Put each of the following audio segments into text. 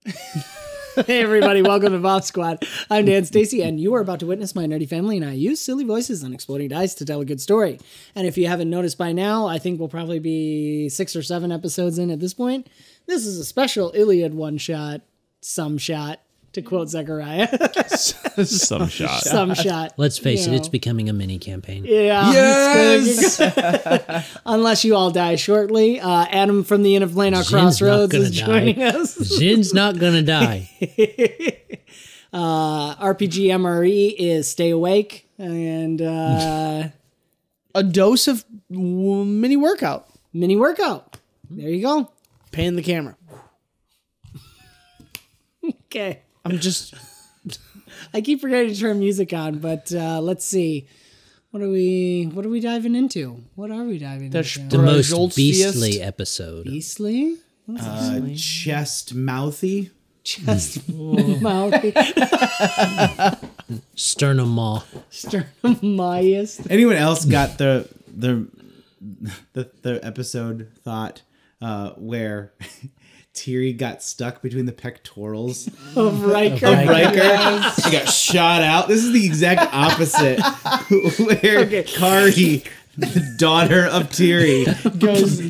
Hey everybody, welcome to BombSquad. I'm Dan Stacy, and you are about to witness my nerdy family and I use silly voices on exploding dice to tell a good story. And if you haven't noticed by now, I think we'll probably be 6 or 7 episodes in at this point. This is a special Iliad one-shot, some shot, to quote Zechariah. Some shot. Some shot. Let's face it, it's becoming a mini campaign. Yeah. Yes! Unless you all die shortly. Adam from the Inn of Lana Crossroads is joining us. Jin's not gonna die. RPG MRE is Stay Awake. And a dose of mini workout. Mini workout. There you go. Pan the camera. Okay. I'm just... I keep forgetting to turn music on, but let's see. What are we diving into? What are we diving into? The most beastly episode. Beastly? Chest mouthy. Chest mouthy. Sternum Sternum-miest. Anyone else got the episode thought where Tiri got stuck between the pectorals of Riker? He got shot out. This is the exact opposite. Where Kari, the daughter of Tiri,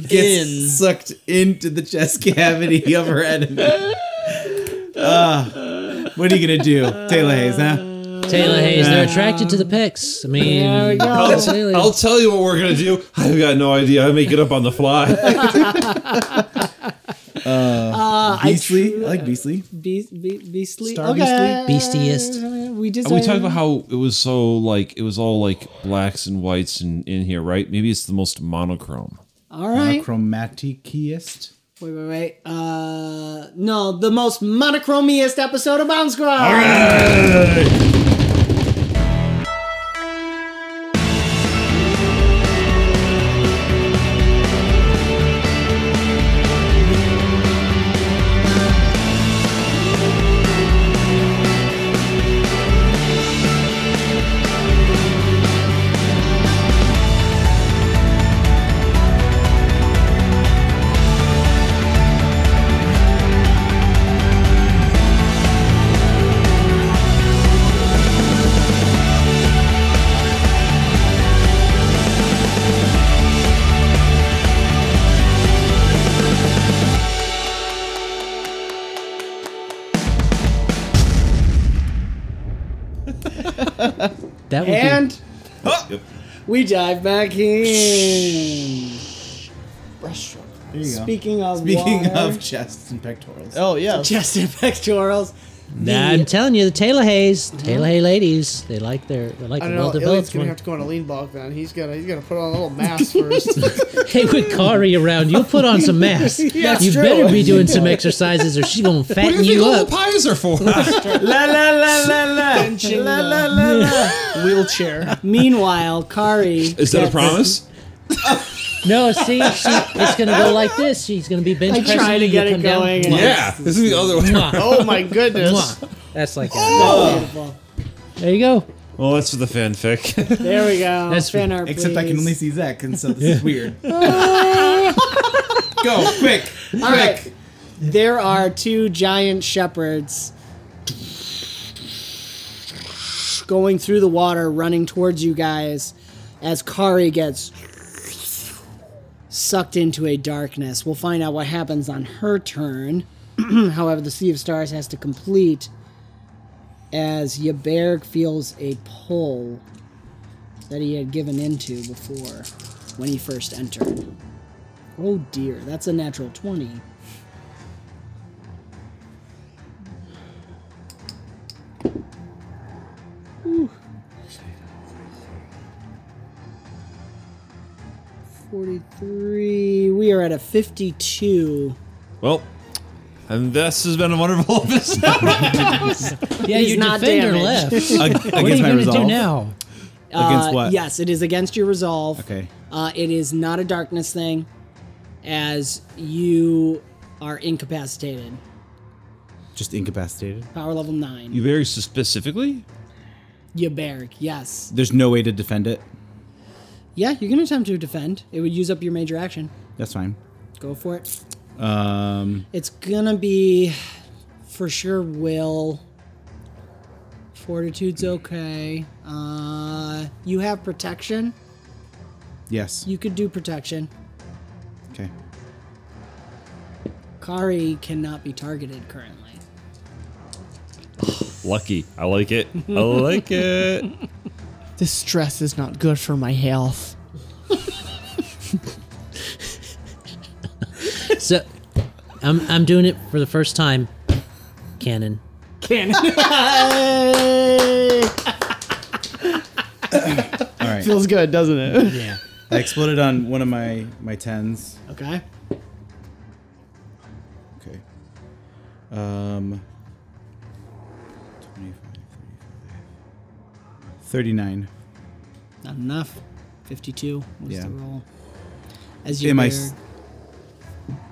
gets sucked into the chest cavity of her enemy. What are you gonna do, Taylor Hayes? Huh? Taylor Hayes, they're attracted to the pics. I mean, there we go. I'll tell you what we're gonna do. I've got no idea. I make it up on the fly. Beastly. I like Beastly. Beastly. Star Okay. Beastiest. We just We talked about how it was so like it was all like blacks and whites in here, right? Maybe it's the most monochrome. All right. Chromaticiest. Wait. No, the most monochromiest episode of BombSquad. All right. That would And we dive back in. Breaststroke. There you go. Speaking Speaking water, of chests and pectorals. Oh, yeah. chest and pectorals. I'm telling you, the Taylor Hayes ladies, they like I don't know. well-developed Iliad's gonna one. have to go on a lean bulk then. He's gonna put on a little mass first. Hey, with Kari around, you'll put on some mass. That's You true. better be doing some exercises or she's gonna What do fatten you think you all up. the pies are for? La la la la la. Benching La la la la. wheelchair. Meanwhile, Kari. Is that a promise? No, see, it's gonna go like this. She's gonna be bench I pressing. try to you get it come down. going. Yeah, this is the other way. Mwah. Oh my goodness. Mwah. That's like Beautiful. there you go. Well, that's for the fanfic. There we go. That's fan art, Except I can please. only see Zach, and so this is weird. Go, quick. All right. There are 2 giant shepherds going through the water, running towards you guys as Kari gets sucked into a darkness. We'll find out what happens on her turn. However, the Sea of Stars has to complete as 𝑦𝒓𝒅𝒔 feels a pull that he had given into before when he first entered. Oh dear, that's a natural 20. Ooh. 43. We are at a 52. Well, and this has been a wonderful episode. Yeah, He's your not defender damaged. left. What are Against you my gonna resolve. do now? Against what? Yes, it is against your resolve. Okay. It is not a darkness thing, as you are incapacitated. Just incapacitated. Power level 9. You very specifically? 𝑦𝒓𝒅𝒔, yes. There's no way to defend it. Yeah, you can attempt to defend. It would use up your major action. That's fine. Go for it. Um, It's gonna be for sure will. Fortitude's okay. You have protection. Yes. You could do protection. Okay. Kari cannot be targeted currently. Lucky. I like it. I like it. This stress is not good for my health. So, I'm doing it for the first time. Cannon. Cannon. All right. Feels good, doesn't it? Yeah. I exploded on one of my 10s. Okay. Okay. 25, 39. Not enough. 52 was Yeah. the roll. As you Am I?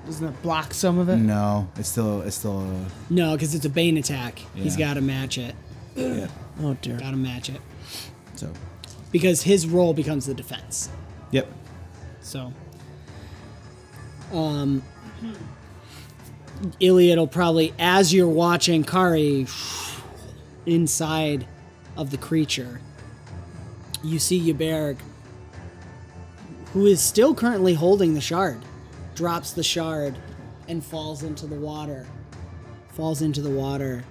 Doesn't it block some of it? No, it's still. No, because it's a Bane attack. He's Yeah. got to match it. Yeah. Oh dear. Got to match it. So. Because his roll becomes the defense. Yep. So. Ilyad will probably, as you're watching Kari inside of the creature, you see 𝑦𝒓𝒅𝒔, who is still currently holding the shard, drops the shard and falls into the water. Falls into the water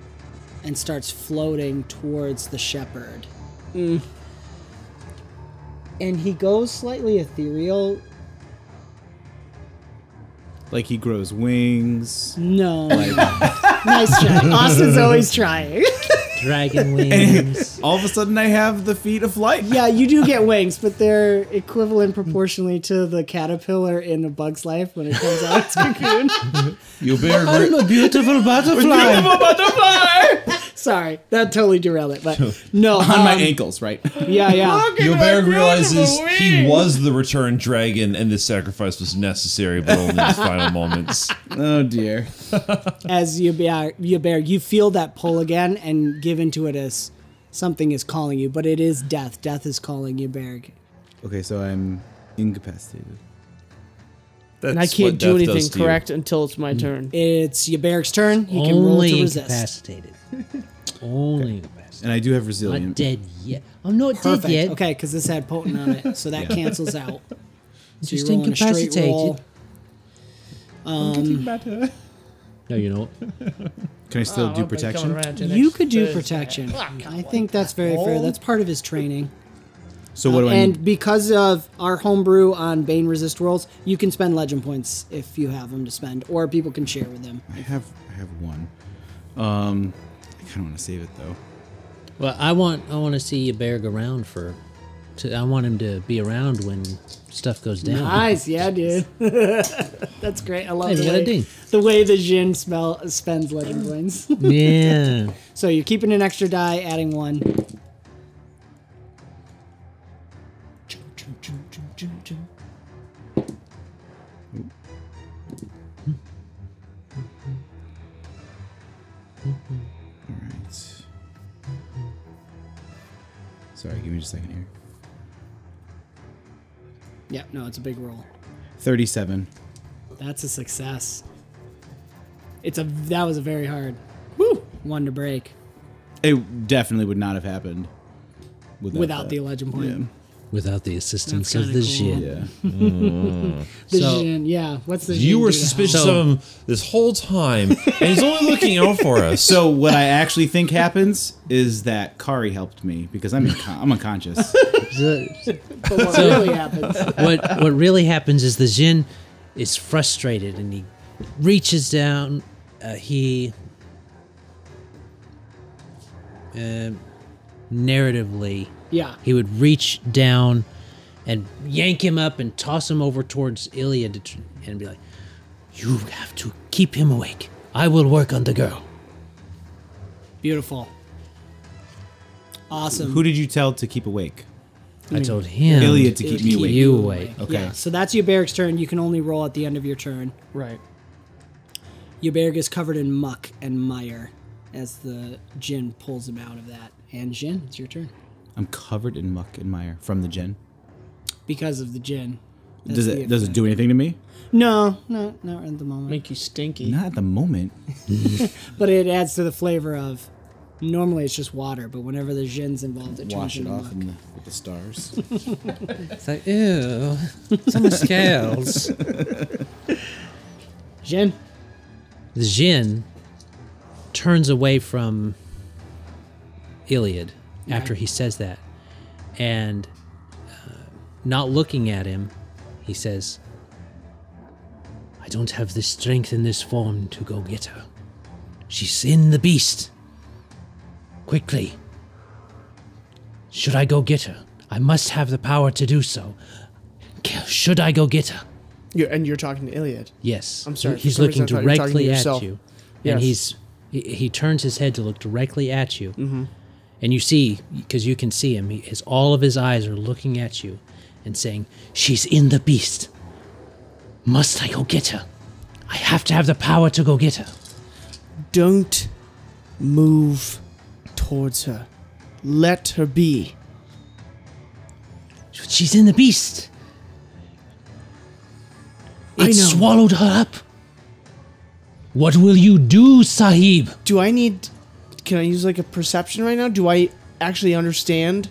and starts floating towards the shepherd. And he goes slightly ethereal. Like he grows wings. No. Nice try. Austin's always trying. Dragon wings. All of a sudden, I have the feet of flight. Yeah, you do get wings, but they're equivalent proportionally to the caterpillar in A Bug's Life when it comes out of its cocoon. 𝑦𝒂𝒅𝒔. A beautiful butterfly. Butterfly Sorry, that totally derailed it, but no. on my ankles, right? Yeah. 𝑦𝒂𝒅𝒔 realizes he was the returned dragon and this sacrifice was necessary, but only in his final moments. Oh dear. As 𝑦𝒂𝒅𝒔, you feel that pull again and give into it as something is calling you, but it is death. Death is calling 𝑦𝒂𝒅𝒔. Okay, so I'm incapacitated. And I can't do anything correct until it's my turn. It's 𝑦𝒂𝒅𝒔's turn. He can roll Only to resist. incapacitated. Only incapacitated. And I do have Not resilient. dead yet. I'm not Perfect. dead yet. Okay, because this had potent on it, so that cancels out. So Just you're rolling a straight incapacitated. roll. No, you know. Can I still do protection? You could do protection. I think that's very fair. That's part of his training. So what do I And need? because of our homebrew on Bane resist rolls, you can spend legend points if you have them to spend, or people can share with them. I have one. I kind of want to save it though. Well, I want to see 𝑦𝒂𝒅𝒔 around I want him to be around when stuff goes down. Nice, yeah, dude. That's great. I love Hey, we got a ding. the way the Jin spends legend points. Yeah. So you're keeping an extra die, adding one. Alright. Sorry, give me just a second here. Yeah, no, it's a big roll. 37. That's a success. That was a very hard one to break It definitely would not have happened without the legend point. Yeah. Without the assistance That's of the kinda cool. Jin. Yeah. The So- Jin, yeah. What's the You Jin were do to suspicious help? of him this whole time, and he's only looking out for us. So what I actually think happens is that Kari helped me because I'm unconscious. So- But what really happens? what really happens is the Jin is frustrated and he reaches down. Narratively, Yeah. he would reach down and yank him up and toss him over towards Ilyad and be like, "You have to keep him awake. I will work on the girl." Beautiful. Awesome. Who did you tell to keep awake? I told him Ilyad to keep me awake. you awake. Okay. Yeah, so that's 𝑦𝒂𝒅𝒔's turn. You can only roll at the end of your turn. Right. 𝑦𝒂💅🔂 is covered in muck and mire as the Jin pulls him out of that. And Jin, it's your turn. I'm covered in muck and mire from the Jin. Because of the Jin. Does it do anything to me? No, not at the moment. Make you stinky. Not at the moment. But it adds to the flavor of. Normally it's just water, but whenever the gin's involved, it Wash turns it into off muck. with the stars. It's like, ew, some scales. Gin. The Jinn turns away from Ilyad after he says that, and not looking at him, he says, I don't have the strength in this form to go get her. She's in the beast. Quickly. Should I go get her? I must have the power to do so. Should I go get her? You're talking to Ilyad. Yes. I'm sorry, He's for some looking reason I thought you were talking to directly at yourself. you. Yes. And he turns his head to look directly at you. Mm-hmm. And you see, because you can see him, all of his eyes are looking at you and saying, she's in the beast. Must I go get her? I have to have the power to go get her. Don't move towards her. Let her be. She's in the beast. I It know. swallowed her up. What will you do, Sahib? Do I need... Can I use like a perception right now? Do I actually understand?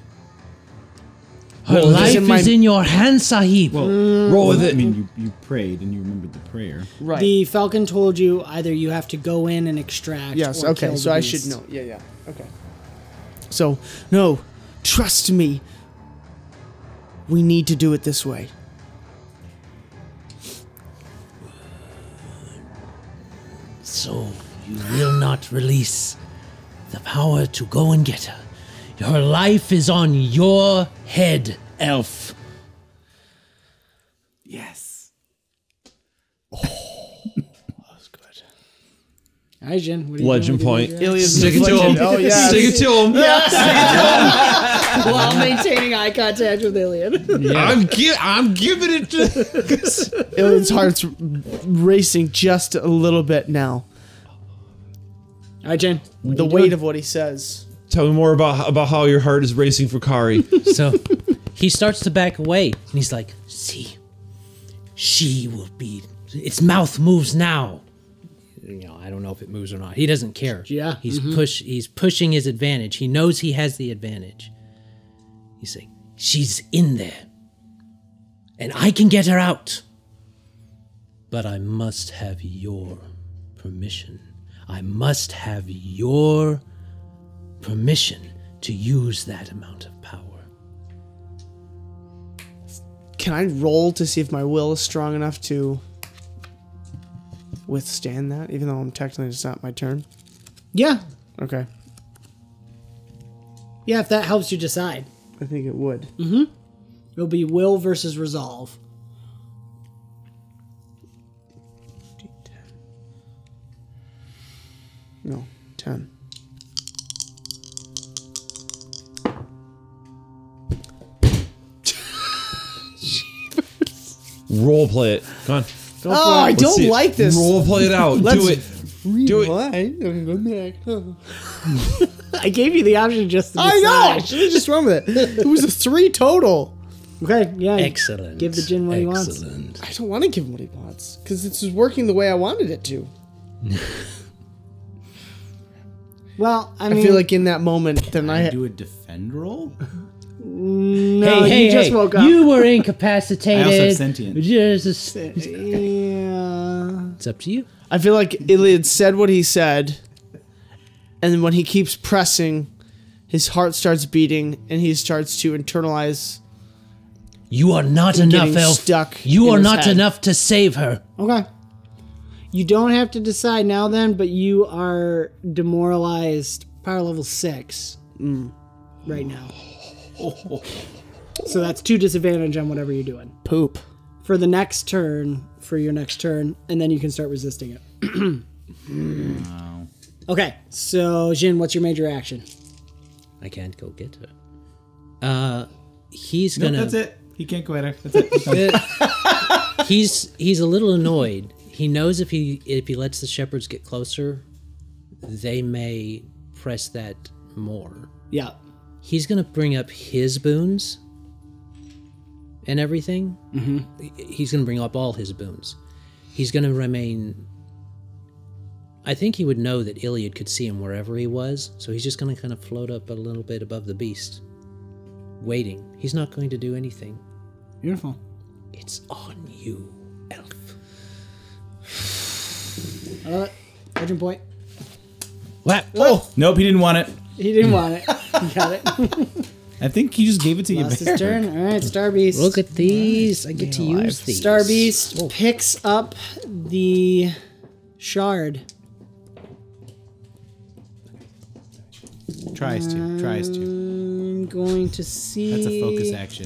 Her life is in your hands, Sahib. Roll with it. I mean, you prayed and you remembered the prayer. Right. The Falcon told you either you have to go in and extract. Yes, or okay, kill so the I beast. should know. Yeah, okay. So, no, trust me. We need to do it this way. So you will not release the power to go and get her. Her life is on your head, elf. Yes. All right, Jen. What are you Legend doing? point. Ilyad's Stick it to him. Oh, yeah. Stick it to him. While maintaining eye contact with Ilyad. I'm giving it to. Ilyad's heart's racing just a little bit now. All right, Jen. The weight of what he says. Tell me more about how your heart is racing for Kari. So he starts to back away, and he's like, see, she will be, its mouth moves now. You know, I don't know if it moves or not. He doesn't care. Yeah. He's pushing his advantage. He knows he has the advantage. He's saying, she's in there. And I can get her out. But I must have your permission. I must have your permission to use that amount of power. Can I roll to see if my will is strong enough to withstand that, even though I'm technically it's not my turn? Yeah. Okay. Yeah, if that helps you decide. I think it would. It'll be will versus resolve. No, 10. Role play it. Come on. Oh, I Let's don't see it. like this. Role play it out. Let's Do it. Do it. I gave you the option just to decide. I know. I should have just run with it. It was a 3 total. Okay, yeah. Excellent. Give the Jinn what he wants. Excellent. I don't want to give him what he wants because this is working the way I wanted it to. Well, I mean, I feel like in that moment, then I Do a defend roll? no, hey, you just woke up. You were incapacitated. I also have sentient. Just, Yeah. it's up to you. I feel like Ilyad said what he said, and then when he keeps pressing, his heart starts beating, and he starts to internalize. You are not enough, Getting elf. stuck You in are his not head. enough to save her. Okay. You don't have to decide now then, but you are demoralized power level 6 right now. So that's 2 disadvantage on whatever you're doing. Poop. For the next turn, for your next turn, and then you can start resisting it. Okay, so Jin, what's your major action? I can't go get her. He's gonna. That's it. He can't go at her. That's it. He's a little annoyed. He knows if he lets the shepherds get closer, they may press that more. Yeah. He's gonna bring up his boons and everything, he's going to bring up all his boons. He's going to remain... I think he would know that Ilyad could see him wherever he was, so he's just going to kind of float up a little bit above the beast, waiting. He's not going to do anything. Beautiful. It's on you, elf. Legend point. What? Oh, nope, he didn't want it. He didn't want it. He got it. I think he just gave it to you. Lost his turn. All right, Star Beast. Look at these. I get to use these. Star Beast picks up the shard. Tries to. I'm going to see. That's a focus action.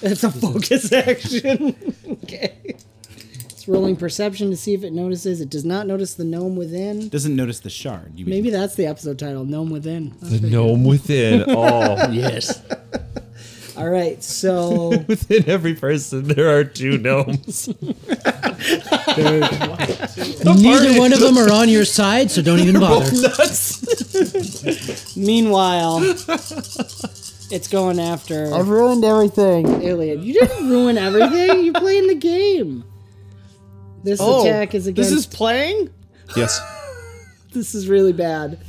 That's a focus action. Okay. It's rolling perception to see if it notices. It does not notice the gnome within. Doesn't notice the shard. You mean. Maybe that's the episode title, Gnome Within. The gnome within. Oh, Yes. All right, so within every person there are two gnomes. Neither one of them are on your side, so don't even bother. meanwhile, it's going after I've ruined everything. Ilyad. You didn't ruin everything. You played in the game. This attack is against. This is playing? Yes. This is really bad.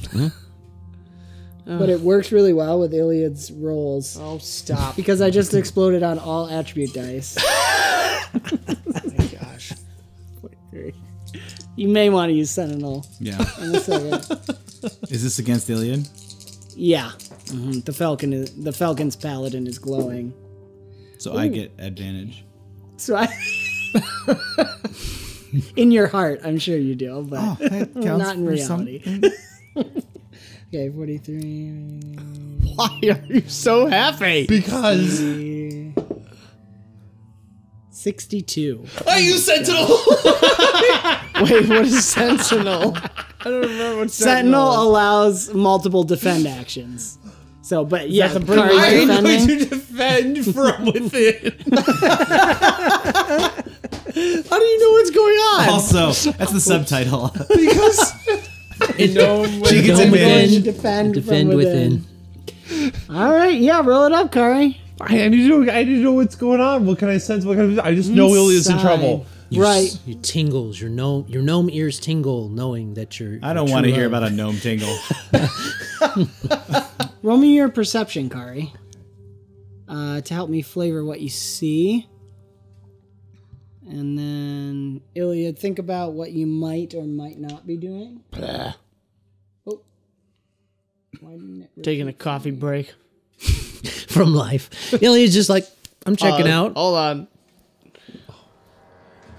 But it works really well with Ilyad's rolls. Oh, stop. Because I just exploded on all attribute dice. Oh my gosh. You may want to use Sentinel Yeah. in a second. Is this against Ilyad? Yeah. The Falcon's paladin is glowing. So I get advantage. So I... in your heart, I'm sure you do, but that counts not in for reality. something. Okay, 43... Why are you so happy? Because 62. I use Sentinel! Wait, what is Sentinel? I don't remember what Sentinel is. allows multiple defend actions. So, but yeah, that the bring Kari's line? defending. to defend from within. How do you know what's going on? Also, that's the subtitle. Because She gets Gnome advantage. within, Defend defend from within. All right, yeah, roll it up, Kari. I need to know what's going on. What can I sense? What can I just know Ilyad's in trouble. Right. You tingles. Your gnome ears tingle, knowing that you're. I don't want to hear about a gnome tingle. Roll me your perception, Kari, to help me flavor what you see. And then, Ilyad, think about what you might or might not be doing. Oh. Why didn't it taking a coffee break. from life. Ilyad's just like, I'm checking out. Hold on.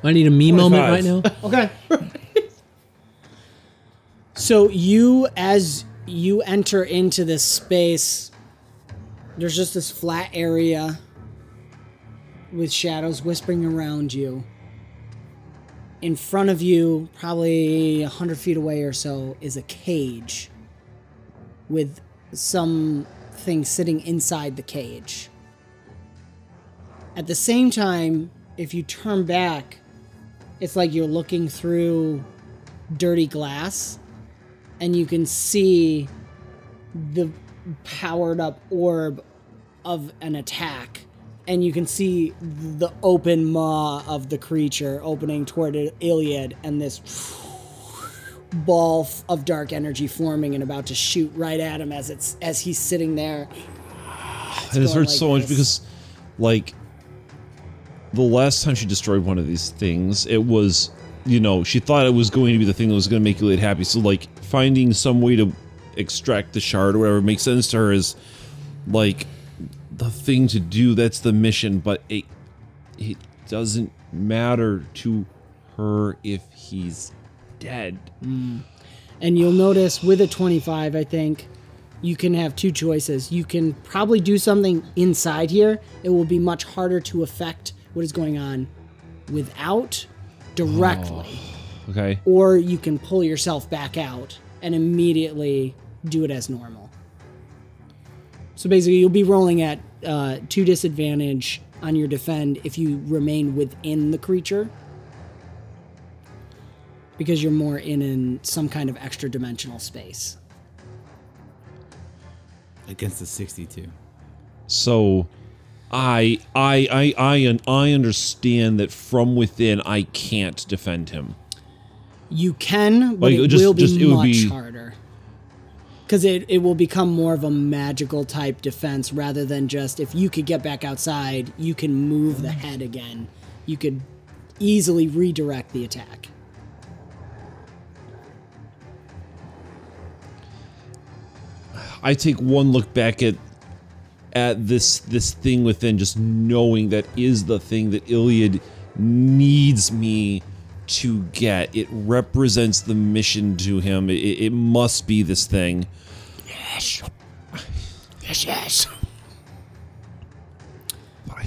I need a me moment 25. right now. Okay. So as you enter into this space, there's just this flat area with shadows whispering around you. In front of you, probably 100 feet away or so, is a cage with something sitting inside the cage. At the same time, if you turn back, it's like you're looking through dirty glass, and you can see the powered up orb of an attack, and you can see the open maw of the creature opening toward Ilyad, and this ball of dark energy forming and about to shoot right at him as he's sitting there. And it hurts like so much this. because, like, the last time she destroyed one of these things, it was, you know, she thought it was going to be the thing that was going to make Ilyad happy. So, like, finding some way to extract the shard or whatever makes sense to her is, like, the thing to do. That's the mission. But it doesn't matter to her if he's dead. And you'll notice with a 25, I think, you can have two choices. You can probably do something inside here. It will be much harder to affect what is going on without directly. Okay. Or you can pull yourself back out and immediately do it as normal. So basically, you'll be rolling at 2 disadvantage on your defend if you remain within the creature, because you're more in some kind of extra dimensional space. Against the 62. So, I understand that from within I can't defend him. You can, but Like, it just- will be it would much be- harder. Because it will become more of a magical type defense rather than just if you could get back outside, you can move the head again. You could easily redirect the attack. I take one look back at this thing within, just knowing that is the thing that Ilyad needs me to get. It represents the mission to him. It must be this thing. Yes. Yes, yes. But I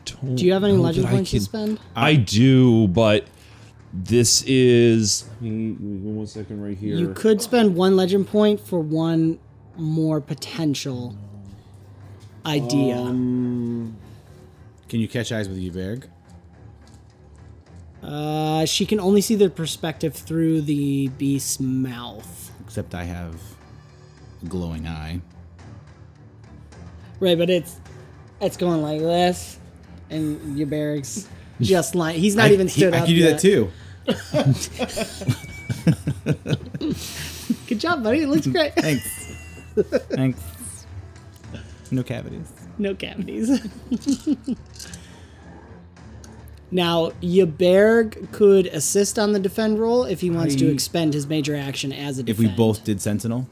don't. Do you have any know legend that I points to can- spend? I do, but this is. Give me 1 second right here. You could spend 1 legend point for 1 more potential idea. Can you catch eyes with 𝑦𝒑𝒂𝒅𝒔? She can only see the perspective through the beast's mouth. Except I have a glowing eye. Right, but it's going like this, and 𝑦𝒑𝒂𝒅𝒔's just like he's not even stood I up. can do yet. that too. Good job, buddy. It looks great. Thanks. Thanks. No cavities. No cavities. Now, 𝑦𝒑𝒂𝒅𝒔 could assist on the defend roll if he wants to expend his major action as a defend. If we both did Sentinel?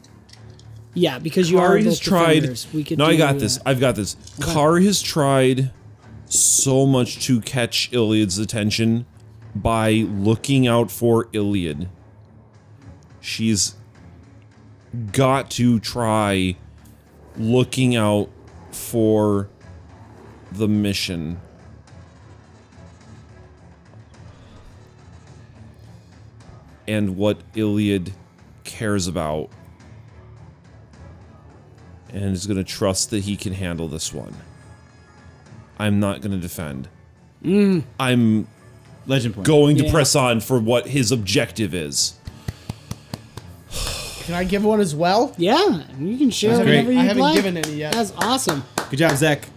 Yeah, because you are Kari both has tried. defenders. We could No, I do, got this. I've got this. Kari has tried so much to catch Ilyad's attention by looking out for Ilyad. She's got to try looking out for the mission. And what Ilyad cares about. And is going to trust that he can handle this one. I'm not going to defend. I'm Legend point. going to Yeah. press on for what his objective is. Can I give one as well? Yeah, you can share That's great. whatever you I haven't like. given any yet. That's awesome. Good job, Zach.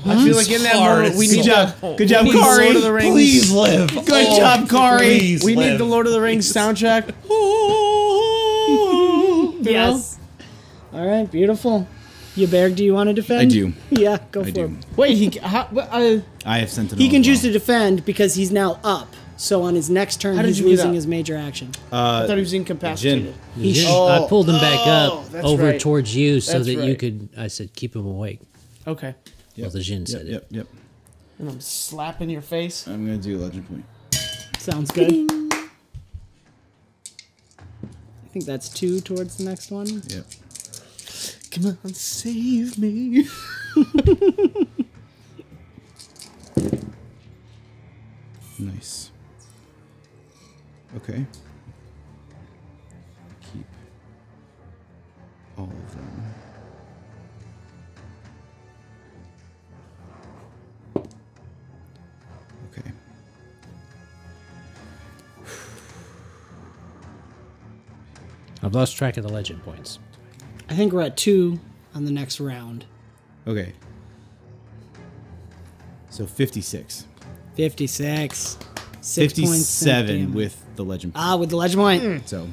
I feel like in that moment we need Good job, we need Kari. Lord of the Rings. Please live. Good job, Kari. please We need live. the Lord of the Rings soundtrack. Yes. All right, beautiful. 𝑦𝒑𝒂𝒅𝒔, do you want to defend? I do. Yeah, go for do. it. Wait, I have Sentinel. He can as choose well. to defend because he's now up. So on his next turn, How did he's you get losing up? his major action. I thought he was incapacitated. He Yeah, sh- I pulled him back oh, up that's over right. towards you so That's that you right. could. I said, keep him awake. Okay. Well, the Jin said it. Yep. And I'm slapping your face. I'm gonna do Legend point. Sounds good. I think that's 2 towards the next one. Yep. Come on, save me. Nice. Okay. Keep all of them. Okay. I've lost track of the legend points. I think we're at 2 on the next round. Okay. So 56. 56. 6 points. 57 with the legend point. With the legend point. So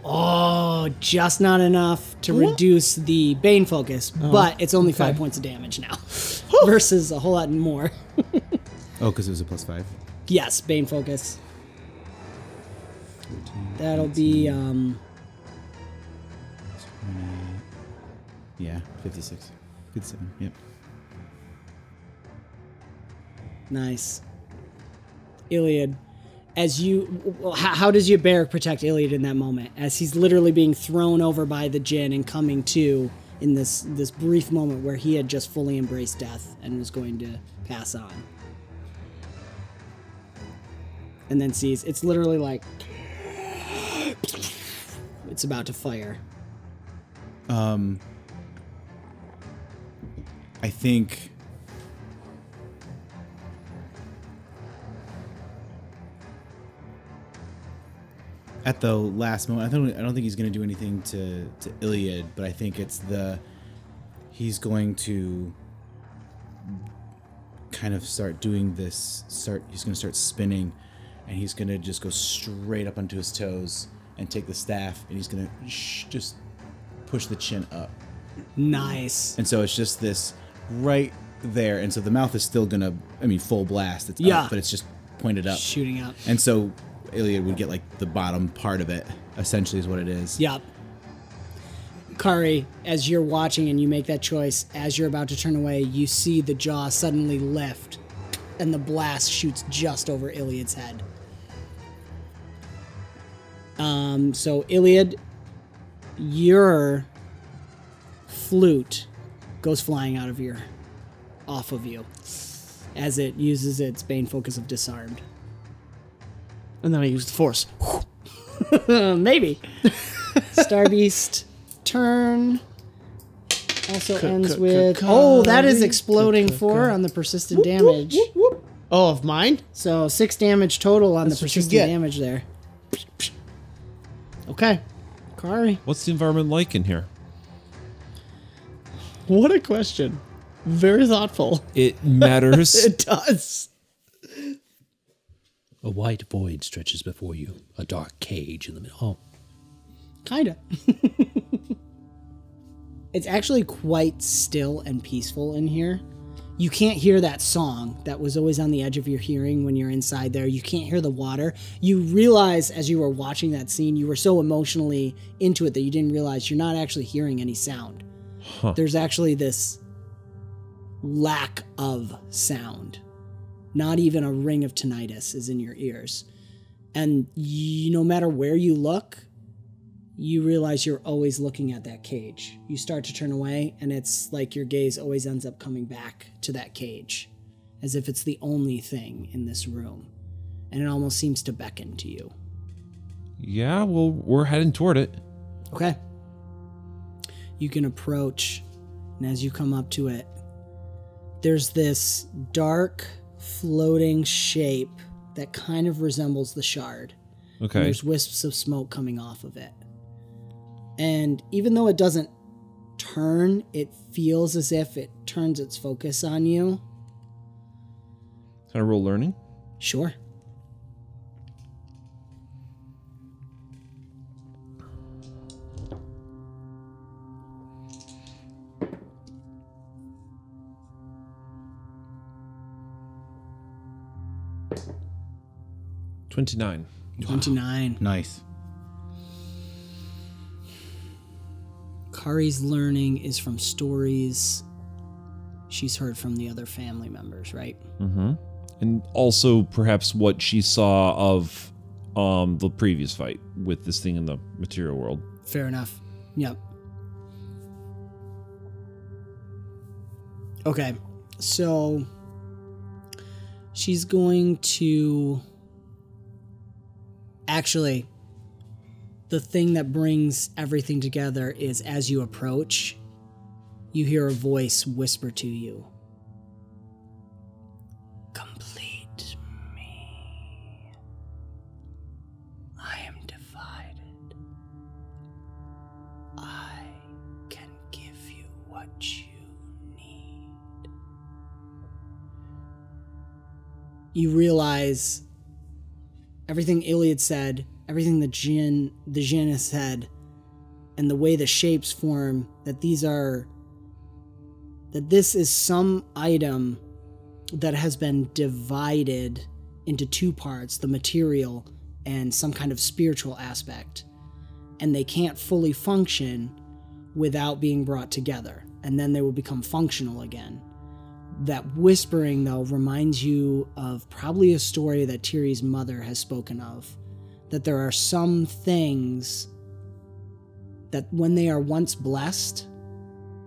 Oh, just not enough to reduce the Bane focus, but it's only 5 points of damage now versus a whole lot more. oh, because it was a +5. Yes, Bane focus. That'll be Yeah, 56. 57. Yep. nice. Ilyad, as you, how does 𝑦𝒑𝒂𝒅𝒔 protect Ilyad in that moment as he's literally being thrown over by the Jinn and coming to in this brief moment where he had just fully embraced death and was going to pass on, and then sees it's literally like it's about to fire. I think at the last moment, I don't think he's going to do anything to Ilyad, but I think it's he's going to kind of start doing this. He's going to start spinning, and he's going to just go straight up onto his toes and take the staff, and he's going to just push the chin up. Nice. And so it's just this right there, and so the mouth is still going to, I mean, full blast. It's Yeah. up, but it's just pointed up. Shooting up. And so Ilyad would get like the bottom part of it, essentially is what it is. Yep. Kari, as you're watching and you make that choice, as you're about to turn away, you see the jaw suddenly lift, and the blast shoots just over Ilyad's head. So Ilyad, your flute goes flying off of you, as it uses its Bane focus of disarmed. And then I used the force. Maybe. Star Beast turn also ends with that is exploding 4 on the persistent damage. Oh, of mine? So 6 damage total on That's the what you persistent get. damage there. Okay, Kari. What's the environment like in here? What a question. Very thoughtful. It matters. It does. A white void stretches before you, a dark cage in the middle. Oh, Kinda. It's actually quite still and peaceful in here. You can't hear that song that was always on the edge of your hearing when you're inside there. You can't hear the water. You realize as you were watching that scene, you were so emotionally into it that you didn't realize you're not actually hearing any sound. Huh. There's actually this lack of sound. Not even a ring of tinnitus is in your ears. And no matter where you look, you realize you're always looking at that cage. You start to turn away, and it's like your gaze always ends up coming back to that cage, as if it's the only thing in this room. And it almost seems to beckon to you. Yeah, well, we're heading toward it. Okay. You can approach, and as you come up to it, there's this dark, floating shape that kind of resembles the shard. Okay. And there's wisps of smoke coming off of it. And even though it doesn't turn, it feels as if it turns its focus on you. Can I roll learning? Sure. $29. 29. Nice. Kari's learning is from stories she's heard from the other family members, right? Mm-hmm. And also perhaps what she saw of the previous fight with this thing in the material world. Fair enough. Yep. Okay, so she's going to... Actually, the thing that brings everything together is as you approach, you hear a voice whisper to you. Complete me. I am divided. I can give you what you need. You realize everything Ilyad said, everything the Jinn has said, and the way the shapes form, that this is some item that has been divided into 2 parts, the material and some kind of spiritual aspect. And they can't fully function without being brought together, and then they will become functional again. That whispering, though, reminds you of probably a story that Tiri's mother has spoken of. That there are some things that when they are once blessed,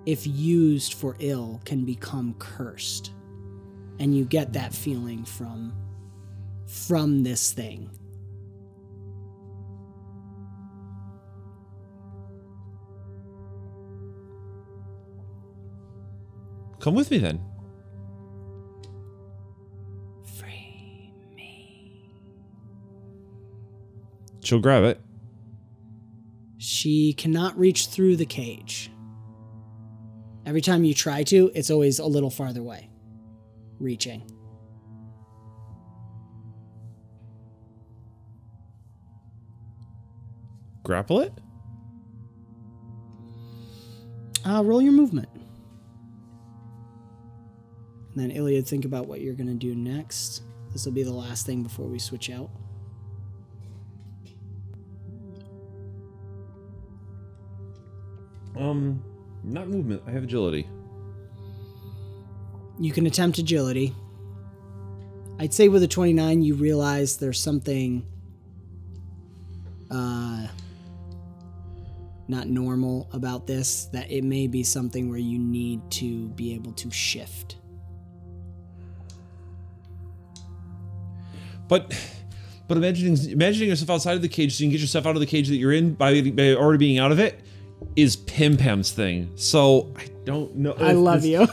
if used for ill, can become cursed. And you get that feeling from this thing. Come with me then. She'll grab it. She cannot reach through the cage. Every time you try to, it's always a little farther away. reaching. Grapple it? Roll your movement. And then Ilyad, think about what you're going to do next. This will be the last thing before we switch out. Not movement. I have agility. You can attempt agility. I'd say with a 29, you realize there's something not normal about this, that it may be something where you need to be able to shift. But imagining yourself outside of the cage so you can get yourself out of the cage that you're in by already being out of it is Pim Pam's thing. So I don't know. I love you.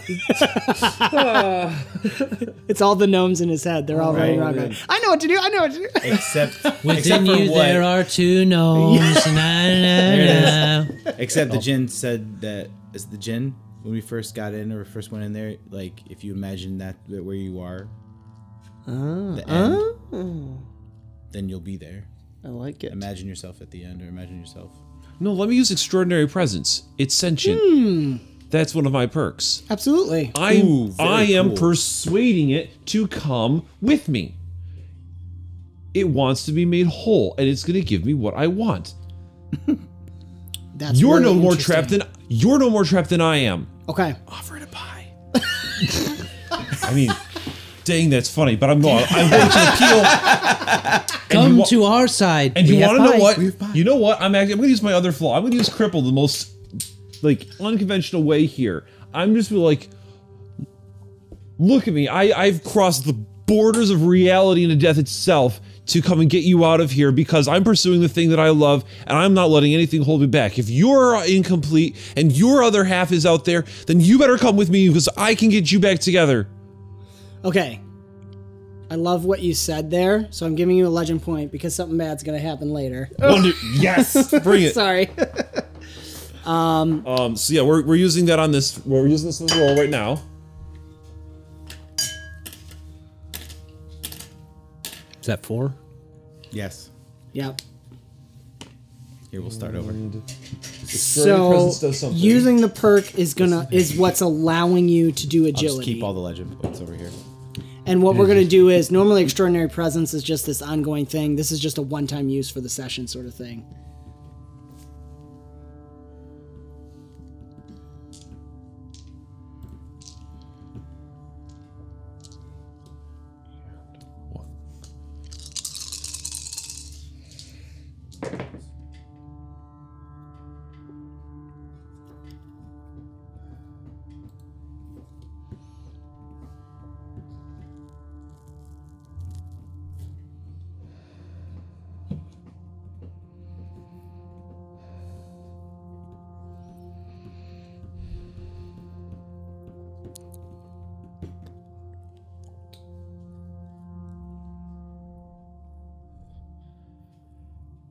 It's all the gnomes in his head. They're all running around going, I know what to do. I know what to do. Except Within for you what? there are two gnomes. Na, na, na. Except the Jinn said that is the Jinn when we first got in or first went in there. Like if you imagine that where you are, the end, then you'll be there. I like it. Imagine yourself at the end, or imagine yourself. No, let me use extraordinary presence. It's sentient. That's one of my perks. Absolutely. I am cool. persuading it to come with me. It wants to be made whole, and it's going to give me what I want. That's You're really no more interesting. trapped than I am. Okay. Offer it a pie. I mean, dang, that's funny, but I'm going to appeal. Come to our side. And We you have want to know pie. what? You know what? I'm going to use my other flaw. I'm going to use cripple, the most like unconventional way here. I'm just like, look at me. I've crossed the borders of reality into death itself to come and get you out of here because I'm pursuing the thing that I love and I'm not letting anything hold me back. If you're incomplete and your other half is out there, then you better come with me because I can get you back together. Okay. I love what you said there, so I'm giving you a legend point because something bad's going to happen later. Yes, bring it. Sorry. So yeah, we're using that on this. We're using this on this roll right now. Is that 4? Yes. Yep. Here we'll start over. So using the perk is what's allowing you to do I'll just agility. keep all the legend points over here. And what we're going to do is, normally extraordinary presence is just this ongoing thing. This is just a one-time use for the session sort of thing.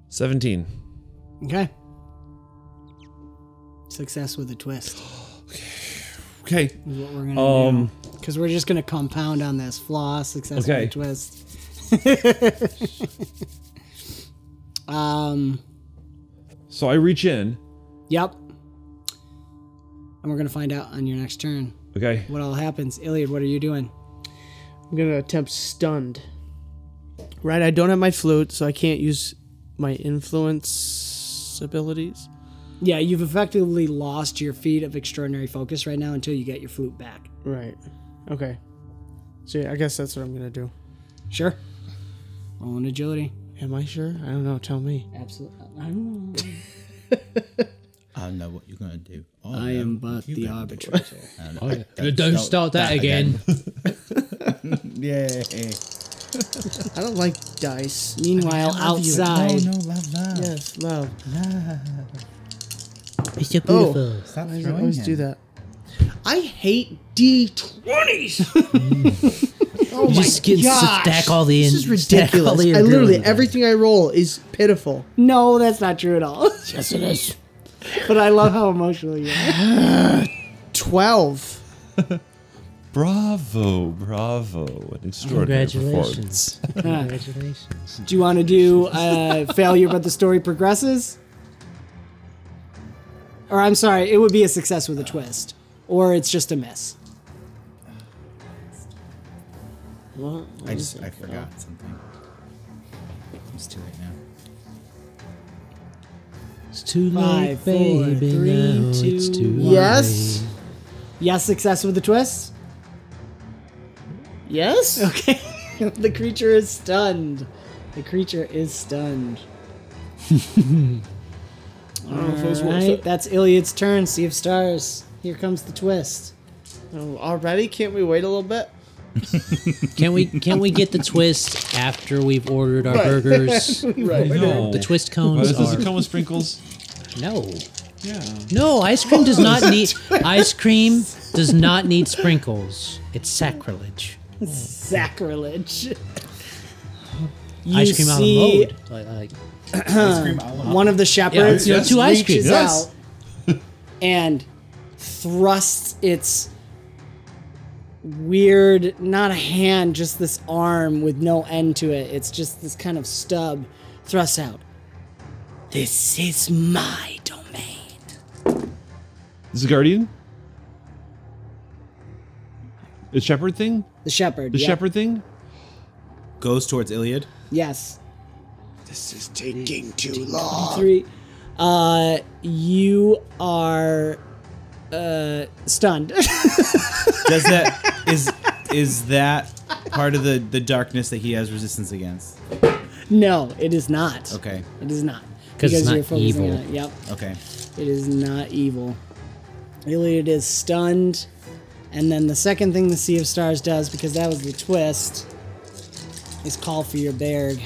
$17. Okay. Success with a twist. Okay. Is what we're gonna do. Because we're just gonna compound on this flaw. Success with a twist. So I reach in. Yep. And we're gonna find out on your next turn. Okay. What all happens. Ilyad, what are you doing? I'm gonna attempt stunned. Right, I don't have my flute, so I can't use my influence abilities. Yeah, you've effectively lost your feat of extraordinary focus right now until you get your flute back. Right. Okay. So yeah, I guess that's what I'm gonna do. Sure. Roll an agility. Am I sure? I don't know. Tell me. Absolutely. I don't know. I know what you're gonna do. I am but the arbitrator. Don't start that again. Yay. I don't like dice. Meanwhile, outside. No, love. Yes, love. It's so beautiful. Stop I throwing always him. do that. I hate D20s. Oh my Just get gosh. stack all the This is stack all ridiculous. the I literally abilities. everything I roll is pitiful. No, that's not true at all. Yes, it is. But I love how emotional you are. 12. Bravo, bravo. An extraordinary performance. Congratulations. Congratulations. Do you want to do failure but the story progresses? Or I'm sorry, it would be a success with a twist. Or it's just a miss. I forgot something. It's too late now. It's too late, 5, 4, baby. 3, Now 2, it's too 1. Yes. Yes, success with the twist? Yes. Okay. The creature is stunned. The creature is stunned. Alright, that's Ilyad's turn. Sea of Stars. Here comes the twist. Oh, already? Can't we wait a little bit? Can't we get the twist after we've ordered our burgers? Right. No. The twist But cones does it are come with sprinkles? no. Yeah. No, ice cream does not need ice cream does not need sprinkles. It's sacrilege. Sacrilege. Ice cream out of see mode. Like Ice cream a la- one of the shepherds Yeah, two ice creams. reaches Yes. out and thrusts its weird, not a hand, just this arm with no end to it. It's just this kind of stub thrusts out. This is my domain. This is Guardian? The shepherd thing? The shepherd. The yep. shepherd thing? Goes towards Ilyad. Yes. This is taking too long. 3. You are stunned. Does that is that part of the darkness that he has resistance against? No, it is not. Okay. It is not. 'Cause it's Because not you're focusing evil. on it. Yep. Okay. It is not evil. Ilyad is stunned. And then the second thing the Sea of Stars does, because that was the twist, is call for your Berg.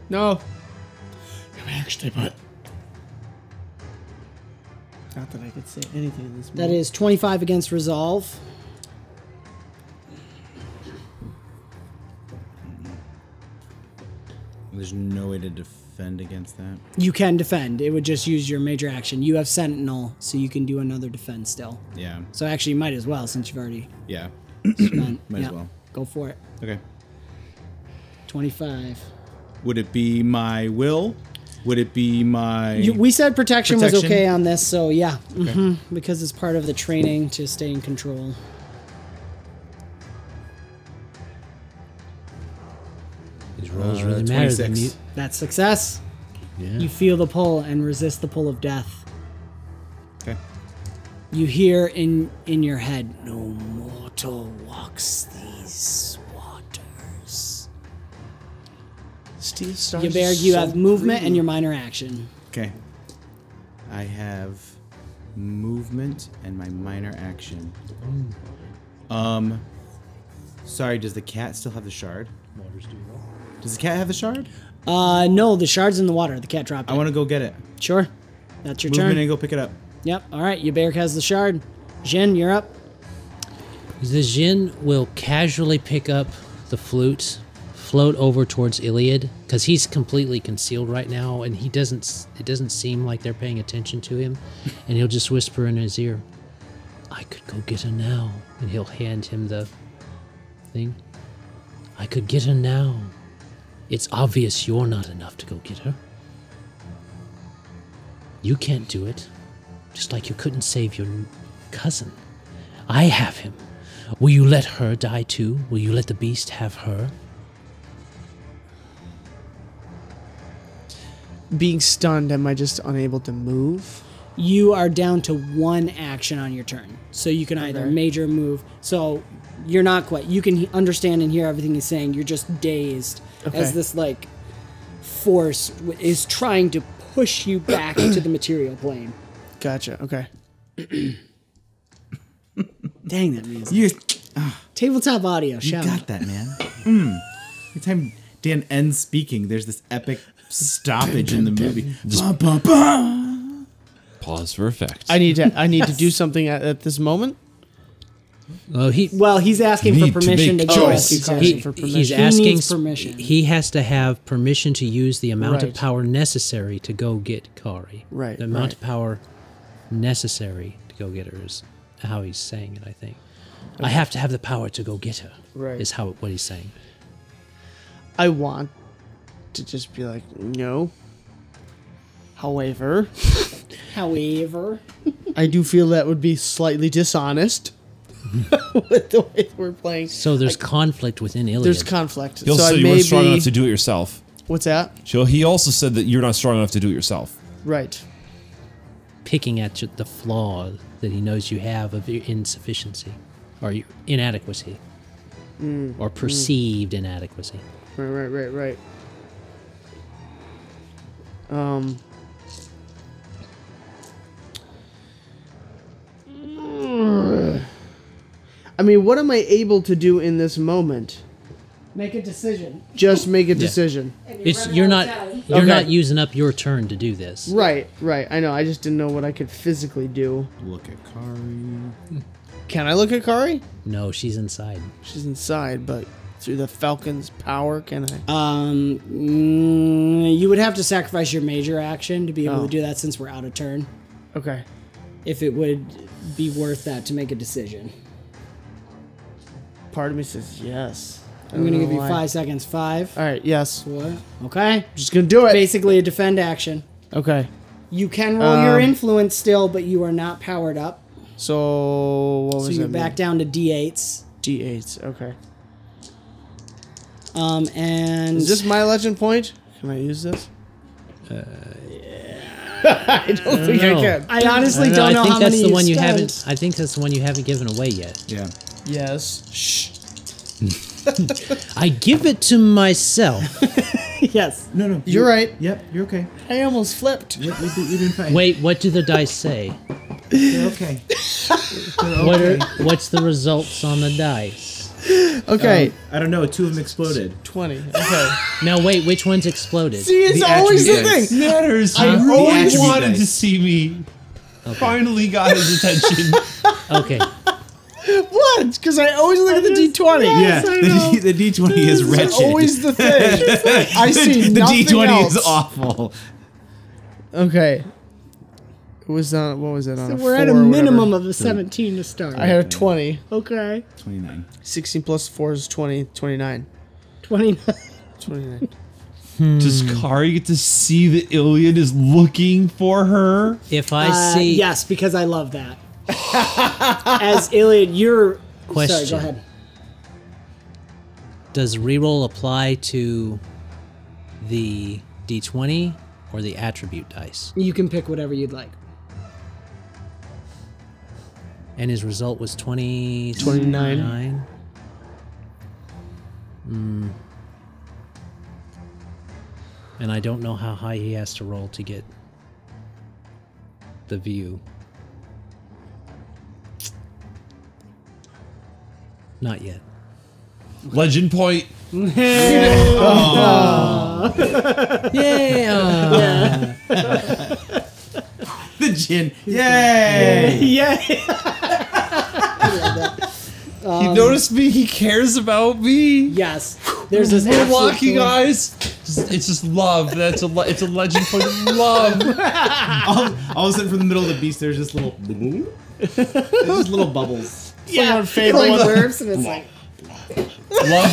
No. Actually, but not that I could say anything in this. That is 25 against Resolve. There's no way to defend against that. You can defend. It would just use your major action. You have Sentinel, so you can do another defend still. Yeah. So actually, you might as well, since you've already Yeah. spent. Might as Yep. well. Go for it. Okay. 25. Would it be my will? Would it be my... We said protection was Protection? okay on this, so yeah. Because it's part of the training to stay in control. these rolls really matter. 26. That's success. Yeah. You feel the pull and resist the pull of death. Okay. You hear in your head, no mortal walks these waters. Steve Stars. Yaberg, you have movement and your minor action. Okay. I have movement and my minor action. Sorry, does the cat still have the shard? Does the cat have the shard? No, the shard's in the water. The cat dropped it. I want to go get it. Sure. That's your Movement turn. and go pick it up. Yep. All right. Yaberg has the shard. Jin, you're up. The Jin will casually pick up the flute, float over towards Ilyad, because he's completely concealed right now, and it doesn't seem like they're paying attention to him, and he'll just whisper in his ear, "I could go get her now," and he'll hand him the thing. "I could get her now. It's obvious you're not enough to go get her. You can't do it, just like you couldn't save your cousin. I have him. Will you let her die too? Will you let the beast have her?" Being stunned, am I just unable to move? You are down to one action on your turn. So you can either Okay. major move. So you're not quite. You can understand and hear everything he's saying. You're just dazed Okay. as this, like, force is trying to push you back to the material plane. Gotcha. Okay. Dang, that music. You Tabletop audio, shout got that, man. Every time Dan ends speaking, there's this epic stoppage in the movie. Bum, bum, bum. Pause for effect. I need to do something at this moment. Oh, Well, he's asking for Need to permission make to go choices. rescue Carson. for permission. he's He asking. needs permission. He has to have permission to use the amount of Right. power necessary to go get Kari. Right, The amount right. of power necessary to go get her is how he's saying it, I think. I have to have the power to go get her. Right. Is what he's saying. I want to just be like, no. However, I do feel that would be slightly dishonest with the way we're playing. So there's conflict within Ilyad. There's conflict. He also so said you weren't strong enough to do it yourself. What's that? So he also said that you're not strong enough to do it yourself. Right. Picking at the flaw that he knows you have of your insufficiency or your inadequacy or perceived inadequacy. Right. I mean, what am I able to do in this moment? Make a decision. Just make a decision. You're not using up your turn to do this. Right. I know. I just didn't know what I could physically do. Look at Kari. Can I look at Kari? No, she's inside. She's inside, but through the Falcon's power, can I? You would have to sacrifice your major action to be able to do that since we're out of turn. Okay. If it would be worth that to make a decision. Part of me says yes. I'm going to give you 5 seconds. 5. All right, yes. 4. Okay. Just going to do it. Basically a defend action. Okay. You can roll your influence still, but you are not powered up. So, what was that? So you're back down to D8s. D8s, okay. And... Is this my legend point? Can I use this? I don't think I can. I honestly don't know how many you haven't. I think that's the one you haven't given away yet. Yeah. Yes. Shh. I give it to myself. Yes. No. You're right. Yep, you're okay. I almost flipped. You're doing fine. Wait, what do the dice say? You're okay. They're okay. What's the results on the dice? Okay. I don't know. 2 of them exploded. 20. Okay. Now wait, which one's exploded? See, it's The always the attribute thing. Matters. I He always really wanted dice. to see me. Finally got his attention. Okay. What? Because I always look at the D20. Yeah, the D20 is wretched. It's always the thing. I see the nothing D20 else. is awful. Okay. It was on, what was it on? So a we're at 4 a or minimum whatever? of a 17 to start. I had a 20. Okay. 29. 16 plus 4 is 20. 29. 29. 29. Does Kari get to see that Ilyad is looking for her? If I see Yes, because I love that. As Ilyad, you're... Question. Sorry, go ahead. Does reroll apply to the D20 or the attribute dice? You can pick whatever you'd like. And his result was 29. 29. And I don't know how high he has to roll to get the view. Not yet. Legend point. Yeah. The gin. Yay! Yeah. He noticed me. He cares about me. Yes. There's this We're absolute walking, point. guys. It's just love. It's a legend point of love. All of a sudden, from the middle of the beast, there's just little, there's just little bubbles. Yeah. on Fable. Like burps and it's like... Love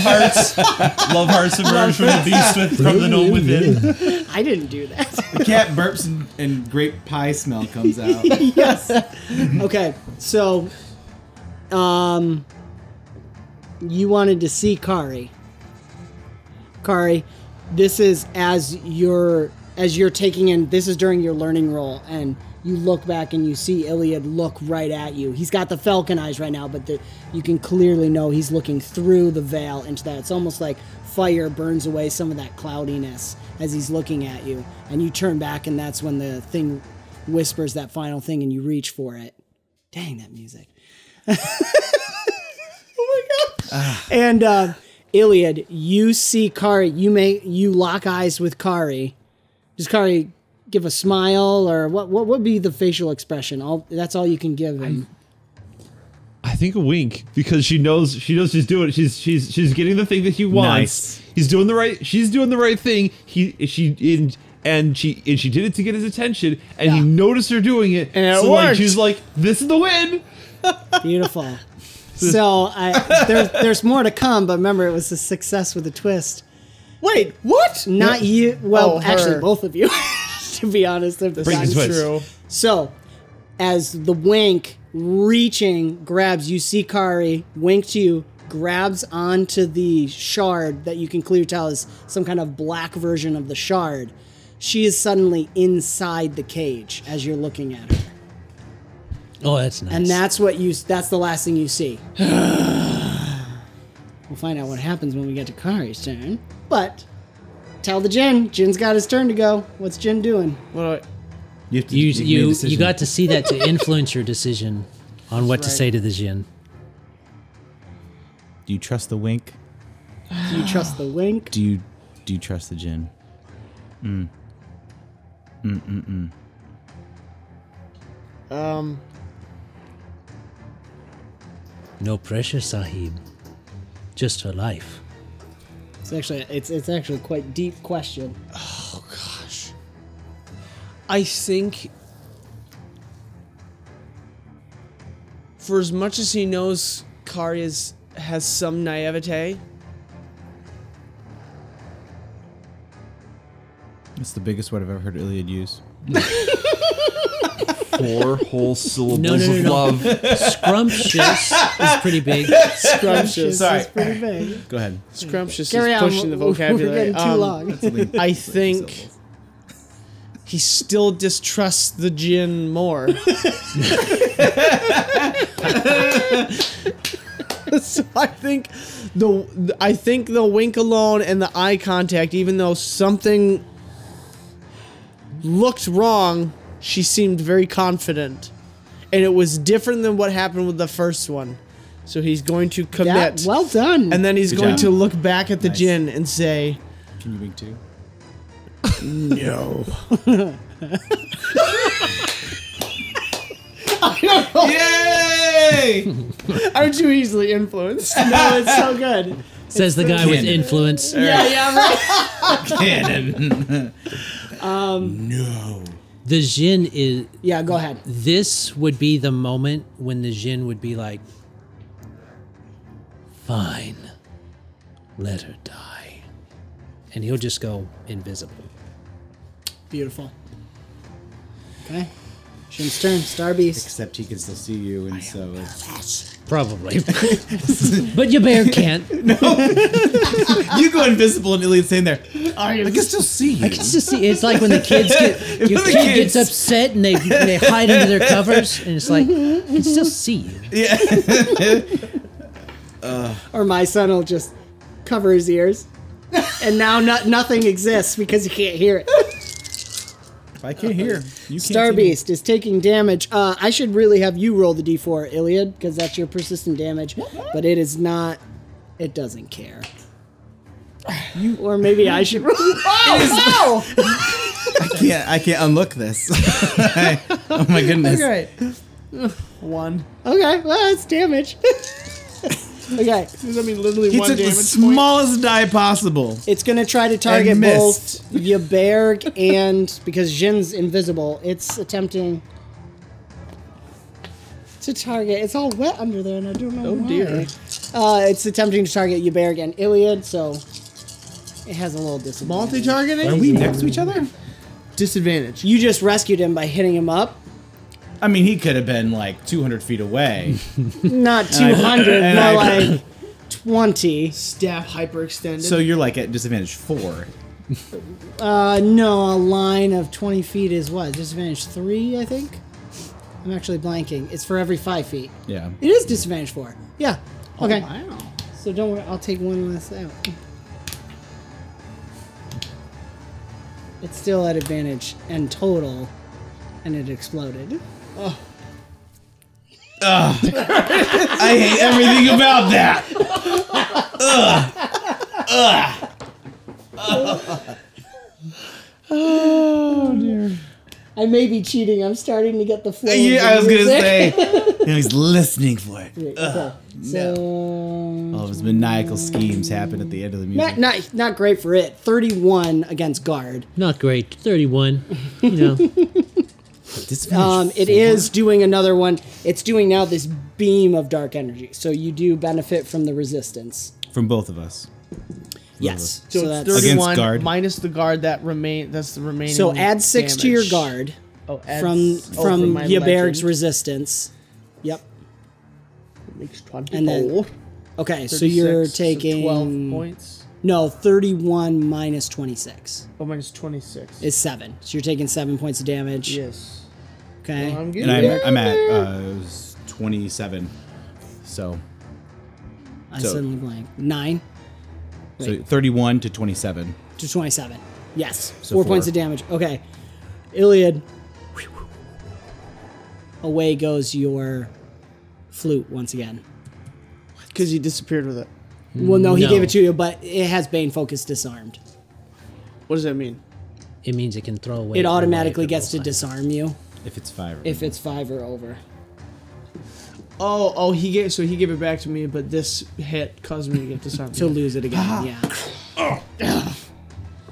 hearts emerge from the beast from the gnome within. I didn't do that. The cat burps and grape pie smell comes out. Yes. Okay. So, you wanted to see Kari. Kari, this is as you're taking in. This is during your learning roll, and you look back and you see Ilyad look right at you. He's got the falcon eyes right now, but you can clearly know he's looking through the veil into that. It's almost like fire burns away some of that cloudiness as he's looking at you. And you turn back, and that's when the thing whispers that final thing, and you reach for it. Dang, that music. Oh my god. And Ilyad, you see Kari. You lock eyes with Kari. Does Kari give a smile, or what would be the facial expression? That's all you can give him. I think a wink, because she knows she's doing it. She's getting the thing that he wants. Nice. He's doing the right. She's doing the right thing. She did it to get his attention, and he noticed her doing it. And it so worked. like she's like, "This is the win." Beautiful. So there's more to come, but remember, it was a success with a twist. Wait, what? Not you. Well, Oh, actually, her. both of you, to be honest. If Bring the that's twist. True. So, as the wink reaching grabs, you see Kari wink to you, grabs onto the shard that you can clearly tell is some kind of black version of the shard. She is suddenly inside the cage as you're looking at her. Oh, that's nice. And that's the last thing you see. We'll find out what happens when we get to Kari's turn. But tell the Jin. Jin's got his turn to go. What's Jin doing? What do I... You have to You make a you decision. you got to see that to influence your decision on what to right. say to the Jin. Do you trust the wink? Do you trust the wink? Do you trust the Jin? No pressure, Sahib. Just her life. It's actually quite a deep question. I think for as much as he knows Kari has some naivete, That's the biggest word I've ever heard Ilyad use. 4 whole syllables No. of love. Scrumptious is pretty big. scrumptious. Sorry. It's pretty big. Go ahead. Scrumptious Carry is on. pushing the We're vocabulary. getting too long. I think he still distrusts the Jin more. So I think the wink alone and the eye contact, even though something looked wrong, she seemed very confident, and it was different than what happened with the first one. So he's going to commit, Well done. and then he's Good going job. to look back at the Nice. Jin and say, Can you wink too? "No." Yay! Aren't you easily influenced? no, it's so good. Says the guy with Canon. influence. Yeah, right. Cannon. The Jin is. Yeah, go ahead. This would be the moment when the Jin would be like, "Fine, let her die," and he'll just go invisible. Beautiful. Okay. Jin's turn. Star Beast. Except he can still see you, and so it's... Probably, but your bear can't. You go invisible, and Ilyad's saying there. I can still see you. I can just see. It's like when the kids get your the kid gets kids- upset and they hide under their covers, and it's like I can still see you. Or my son will just cover his ears. And now nothing exists because he can't hear it. If I can't hear, you can't Star see me. Beast is taking damage. I should really have you roll the d4, Ilyad, because that's your persistent damage. But it is not. It doesn't care. Or maybe I should roll. Oh, I can't unlook this. Oh my goodness. Okay. 1. Okay, well, that's damage. Okay. Does that mean literally He one took the damage point? smallest die possible. It's going to try to target missed. both 𝑦𝒑𝒂𝒅𝒔 and, because Jin's invisible, it's attempting to target. It's all wet under there, and I don't know why. dear. It's attempting to target 𝑦𝒑𝒂𝒅𝒔 and Ilyad, so it has a little disadvantage. Multi-targeting? Are we next to each other? Disadvantage. You just rescued him by hitting him up. I mean, he could have been like 200 feet away. Not 200, and more I- like 20. Staff hyperextended. So you're like at disadvantage 4. No, a line of 20 feet is what? Disadvantage 3, I think? I'm actually blanking. It's for every 5 feet. Yeah. It is disadvantage 4. Yeah. Okay. wow. So don't worry, I'll take one less out. It's still at advantage and total, and it exploded. I hate everything about that. Oh dear. I may be cheating. I'm starting to get the flow. Yeah, of I was the gonna music. say. You know, he's listening for it. Okay. So All of his maniacal schemes happen at the end of the music. not great for it. 31 against guard. Not great. 31. You know. It is doing another one. It's doing now this beam of dark energy. So you do benefit from the resistance. From both of us. Yes. So, that's it's 31 Against guard. minus the guard that remain. That's the remaining. so add 6 to your damage. guard Oh, add from my 𝑦𝒊𝒏𝒅𝒔𝒄𝒂 resistance. Yep. Makes 24. And then okay, so you're 36, taking 12 points. No, 31 minus 26 Oh, minus 26. is 7. So you're taking 7 points of damage. Yes. Okay. Well, I'm And getting I'm there. at 27. So I suddenly blank. 9 so 31 to 27. to 27. Yes. So 4 4. points of damage. Okay. Ilyad. Away goes your flute once again. Because he disappeared with it. Well, no, he No. gave it to you, but it has Bane Focus disarmed. What does that mean? It means it can throw away. It automatically away gets to multiple times. disarm you If it's 5. if it's 5 or over. Oh, he gave it back to me, but this hit caused me to get disarmed. To lose it again, yeah.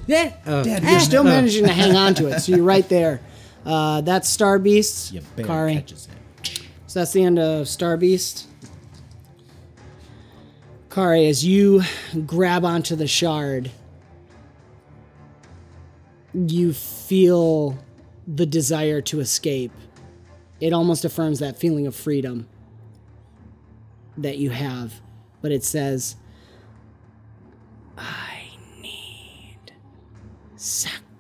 Yeah, Dad, you're still managing to hang on to it, so you're right there. That's Star Beast, You bear Kari. catches it. So that's the end of Star Beast. Kari, as you grab onto the shard, you feel the desire to escape. It almost affirms that feeling of freedom that you have, but it says, I need sacrifice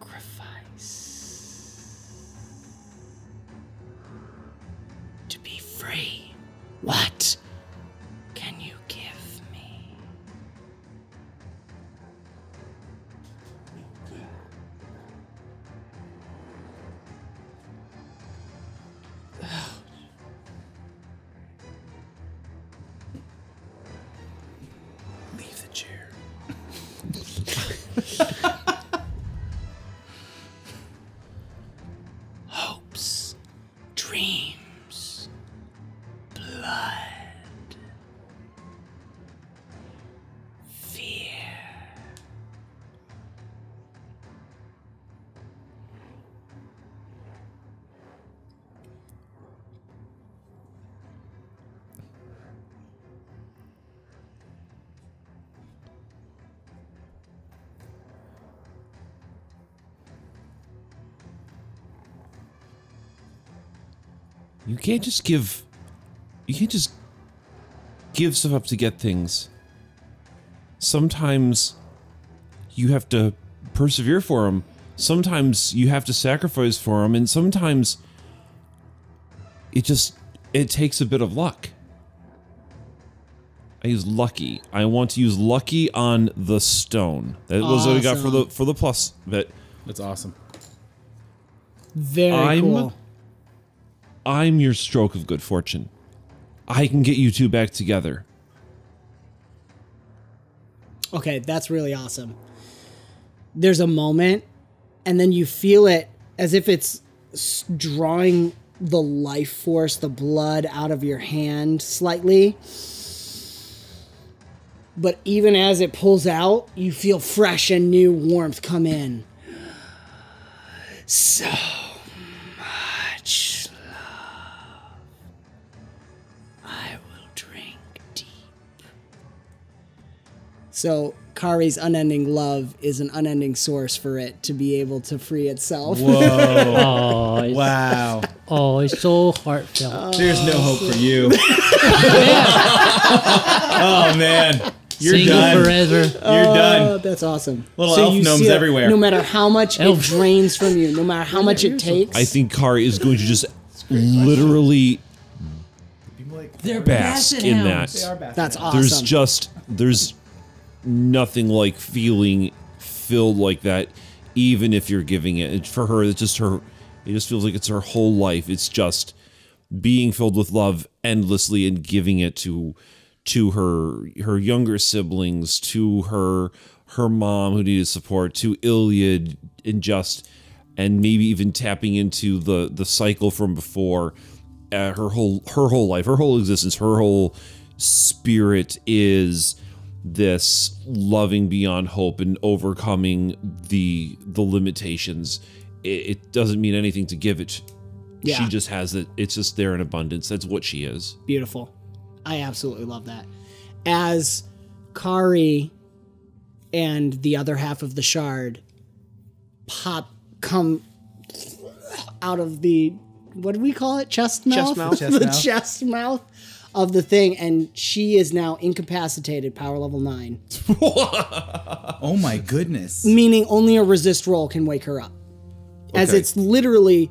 to be free. What can you give me? Leave the chair. Hopes, dreams, blood, fear. You can't just give stuff up to get things. Sometimes you have to persevere for them. Sometimes you have to sacrifice for them, and sometimes it takes a bit of luck. I use lucky. I want to use lucky on the stone. That was what I got for the plus bit. That's awesome. Very cool. I'm your stroke of good fortune. I can get you two back together. Okay, that's really awesome. There's a moment, and then you feel it as if it's drawing the life force, the blood out of your hand slightly. But even as it pulls out, you feel fresh and new warmth come in. So much love. I will drink deep. So Kari's unending love is an unending source for it to be able to free itself. Whoa. Oh, it's, Wow. oh, it's so heartfelt. There's no hope for you. Oh, man. You're Single done. forever. You're done. That's awesome. Little elf you gnomes see it, everywhere. No matter how much Elf. it drains from you, no matter how much it takes. I think Kari is going to just literally They're bask in that. that's awesome. There's nothing like feeling filled like that, even if you're giving it. For her, it's just her. It just feels like it's her whole life. It's just being filled with love endlessly and giving it to her younger siblings, to her mom who needed support, to Ilyad, and maybe even tapping into the cycle from before. Her whole life, her whole existence, her whole spirit is this loving beyond hope and overcoming the limitations. It doesn't mean anything to give it Yeah. She just has it. It's just there in abundance. That's what she is. Beautiful. I absolutely love that. As Kari and the other half of the shard come out of the, what do we call it? Chest mouth? The chest mouth of the thing, and she is now incapacitated, power level 9. Oh my goodness. Meaning only a resist roll can wake her up. As Okay. it's literally,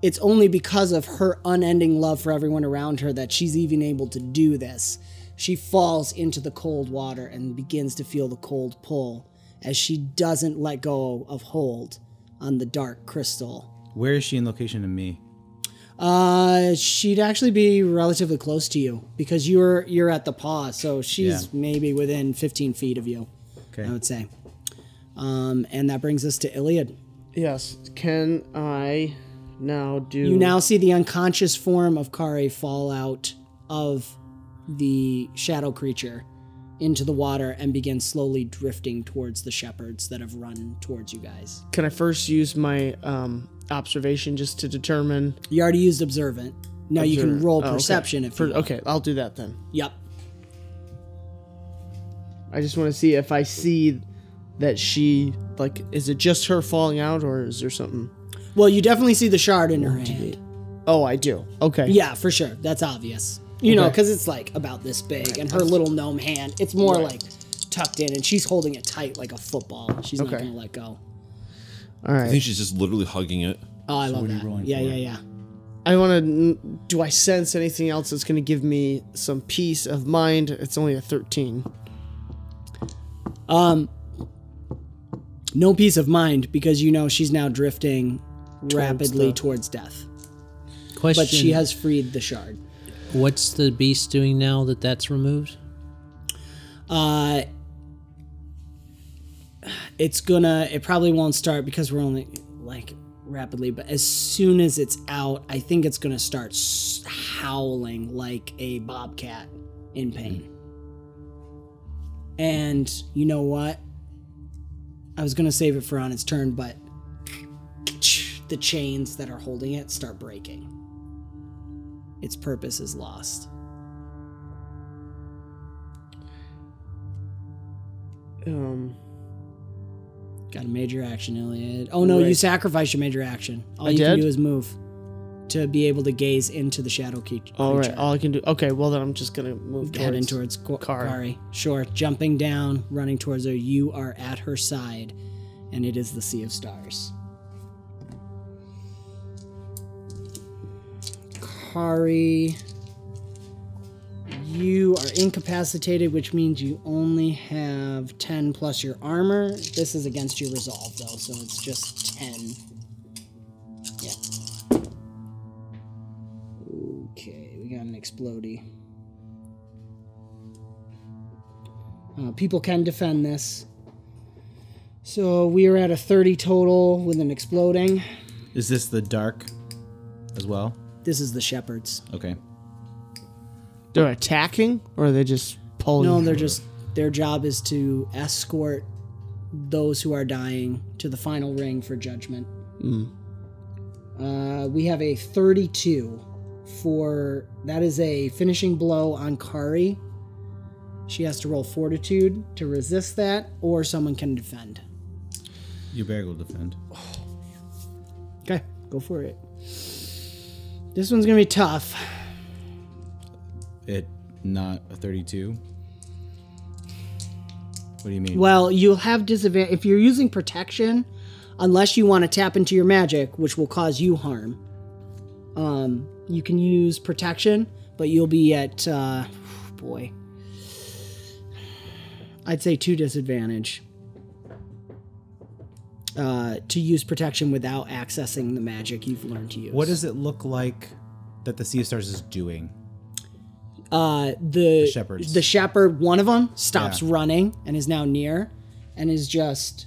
it's only because of her unending love for everyone around her that she's even able to do this. She falls into the cold water and begins to feel the cold pull as she doesn't let go of hold on the dark crystal. Where is she in location to me? She'd actually be relatively close to you because you're at the paw, so she's maybe within 15 feet of you. Okay. I would say. And that brings us to Ilyad. Yes. Can I now do... You now see the unconscious form of Kari fall out of the shadow creature into the water and begin slowly drifting towards the shepherds that have run towards you guys. Can I first use my observation just to determine... You already used observant. Now you can roll Oh, okay. perception if you want. Okay, I'll do that then. Yep. I just want to see if I see that she, like, is it just her falling out or is there something? Well, you definitely see the shard in her hand. Oh, I do. Okay. Yeah, for sure. That's obvious. You know, because it's like about this big, and her little gnome hand, it's more like tucked in, and she's holding it tight like a football. She's not going to let go. All right. I think she's just literally hugging it. Oh, I love what are you that. rolling Yeah, for? yeah. I want to... Do I sense anything else that's going to give me some peace of mind? It's only a 13. No peace of mind because you know she's now drifting rapidly towards death. Question. But she has freed the shard. What's the beast doing now that that's removed? It probably won't start because we're only like rapidly, but as soon as it's out, I think it's gonna start howling like a bobcat in pain. And you know what? I was gonna save it for on its turn, but the chains that are holding it start breaking. Its purpose is lost. Got a major action, Ilyad. Oh no, you sacrificed your major action. All you can do is move to be able to gaze into the shadow creature. All right, all I can do... Okay, well then I'm just going to move Heading towards Kari. Sure, jumping down, running towards her. You are at her side, and it is the Sea of Stars. Kari, you are incapacitated, which means you only have 10 plus your armor. This is against your resolve, though, so it's just 10. Yeah. Okay, we got an explodey. People can defend this. So we are at a 30 total with an exploding. Is this the dark as well? This is the shepherds. Okay. They're attacking, or are they just pulling? No, they're just, their job is to escort those who are dying to the final ring for judgment. We have a 32 for, that is a finishing blow on Kari. She has to roll fortitude to resist that, or someone can defend. 𝑦𝒑𝒂𝒂 will defend. Okay, go for it. This one's gonna be tough. It not a 32? What do you mean? Well, you'll have disadvantage if you're using protection, unless you want to tap into your magic, which will cause you harm. You can use protection, but you'll be at boy, I'd say 2 disadvantage to use protection without accessing the magic you've learned to use. What does it look like that the Sea of Stars is doing? The shepherds. The shepherd, one of them, stops running and is now near, and is just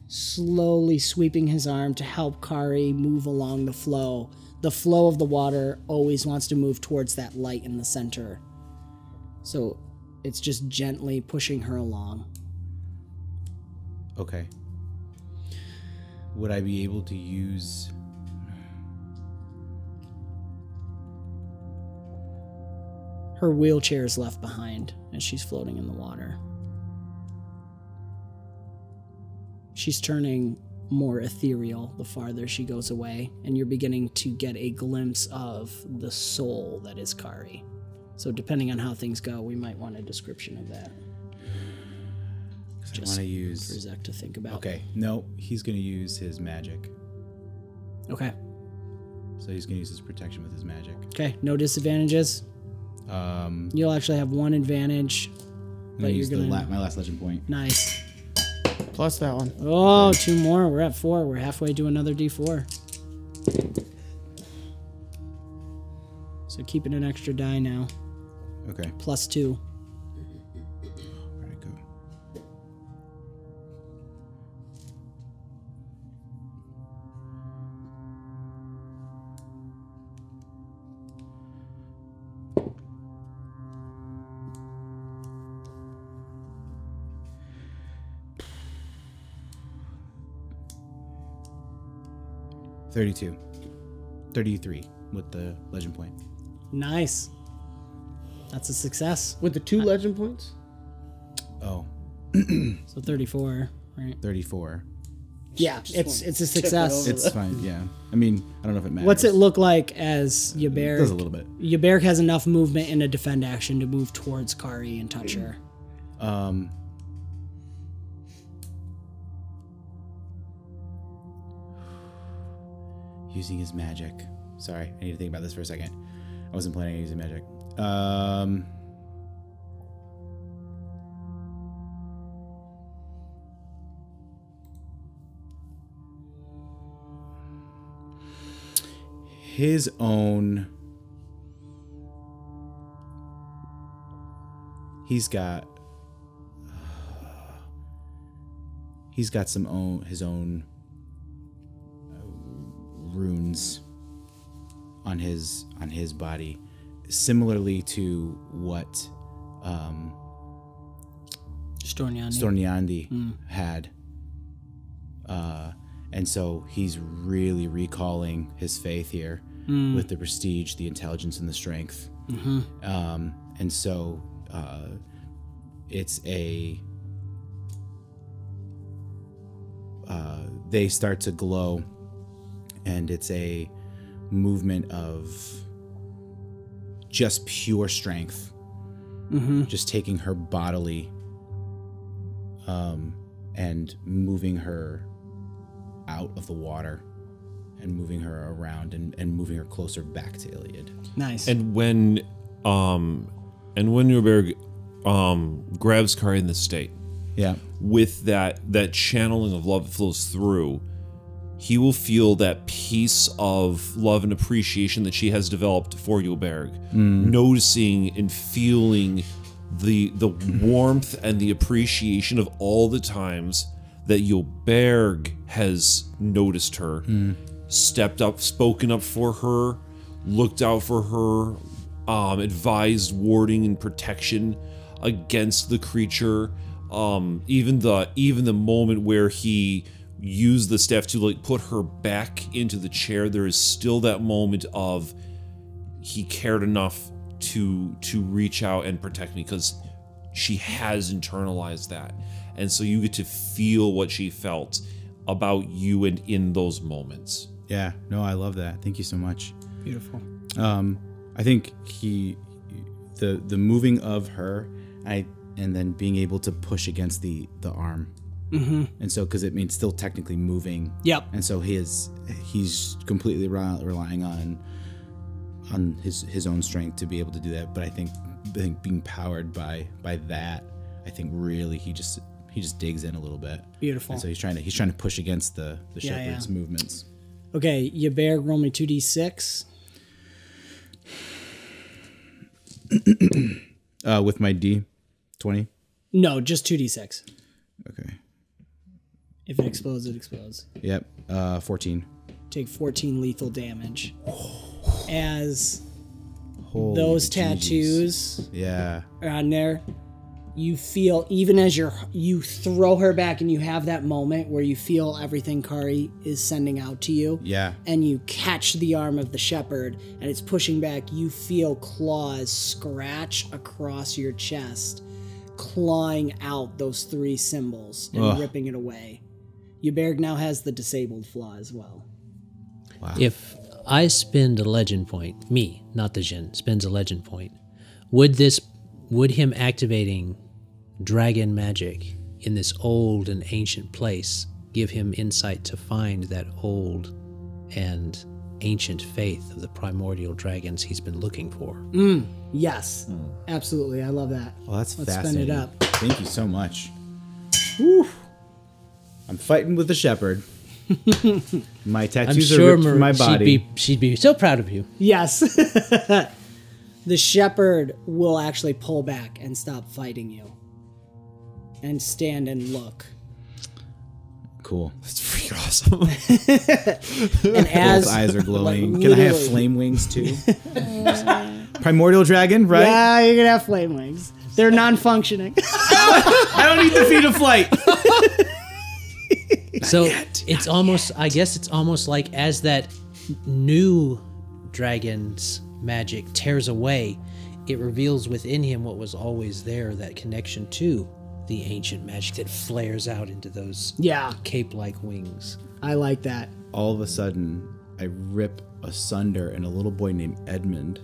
slowly sweeping his arm to help Kari move along the flow. The flow of the water always wants to move towards that light in the center. So it's just gently pushing her along. Okay. Would I be able to use... Her wheelchair is left behind as she's floating in the water. She's turning more ethereal the farther she goes away, and you're beginning to get a glimpse of the soul that is Kari. So depending on how things go, we might want a description of that. I want to use... for Zek to think about. Okay, no, he's going to use his magic. Okay. So he's going to use his protection with his magic. Okay, no disadvantages. You'll actually have one advantage. I'm going to use my last legend point. Nice. Plus that one. Oh, 2 more. We're at 4. We're halfway to another D4. So keeping an extra die now. Okay. Plus 2. Where'd it go? $32. 33 with the legend point. Nice. That's a success. With the 2 legend points? Oh, So 34, right? 34. Yeah, it's a success. It's fine, yeah. I mean, I don't know if it matters. What's it look like as It Yberic? does a little bit. Yberic has enough movement in a defend action to move towards Kari and touch her. Using his magic. Sorry, I need to think about this for a second. I wasn't planning on using magic. His own... He's got his own runes on his body, similarly to what Stornyandi had, and so he's really recalling his faith here with the prestige, the intelligence, and the strength. And so it's a they start to glow, and it's a movement of just pure strength, just taking her bodily and moving her out of the water and moving her around and moving her closer back to Ilyad. Nice. And when Yberic grabs Kari in the state, Yeah. with that channeling of love that flows through, he will feel that piece of love and appreciation that she has developed for Yberic, noticing and feeling the warmth and the appreciation of all the times that Yberic has noticed her, stepped up, spoken up for her, looked out for her, advised warding and protection against the creature. Even the moment where he used the staff to like put her back into the chair, there is still that moment of he cared enough to reach out and protect me, because she has internalized that, and so you get to feel what she felt about you and in those moments. Yeah. No, I love that. Thank you so much. Beautiful. I think the moving of her, and then being able to push against the arm. And so, because it means still technically moving. Yep. And so he's completely relying on his own strength to be able to do that. But I think being powered by that, I think really he just digs in a little bit. Beautiful. And so he's trying to push against the shepherd's movements. Okay, Yberic, roll me 2d6. With my D20. No, just 2d6. Okay. If it explodes, it explodes. Yep. 14. Take 14 lethal damage. As Holy those Jesus. tattoos Yeah. are on there, you feel, even as you throw her back and you have that moment where you feel everything Kari is sending out to you. Yeah. And you catch the arm of the shepherd and it's pushing back. You feel claws scratch across your chest, clawing out those 3 symbols and ripping it away. 𝑦𝒑𝒂𝒅𝒔 now has the disabled flaw as well. Wow. If I spend a legend point, me, not the Jinn, spends a legend point, would him activating dragon magic in this old and ancient place give him insight to find that old and ancient faith of the primordial dragons he's been looking for? Yes, absolutely. I love that. Well, that's Let's fascinating. spin it up. Thank you so much. Woo. I'm fighting with the shepherd. My I'm tattoos are sure ripped from my body. she'd be so proud of you. Yes. The shepherd will actually pull back and stop fighting you and stand and look. Cool. That's freaking awesome. And as Both eyes are glowing. like, Can I have literally- flame wings too? Primordial dragon, right? Yeah, you can have flame wings. They're non-functioning. I don't need the feet of flight. So it's almost, I guess it's almost like as that new dragon's magic tears away, it reveals within him what was always there, that connection to the ancient magic that flares out into those Yeah, cape-like wings. I like that. All of a sudden, I rip asunder, and a little boy named Edmund.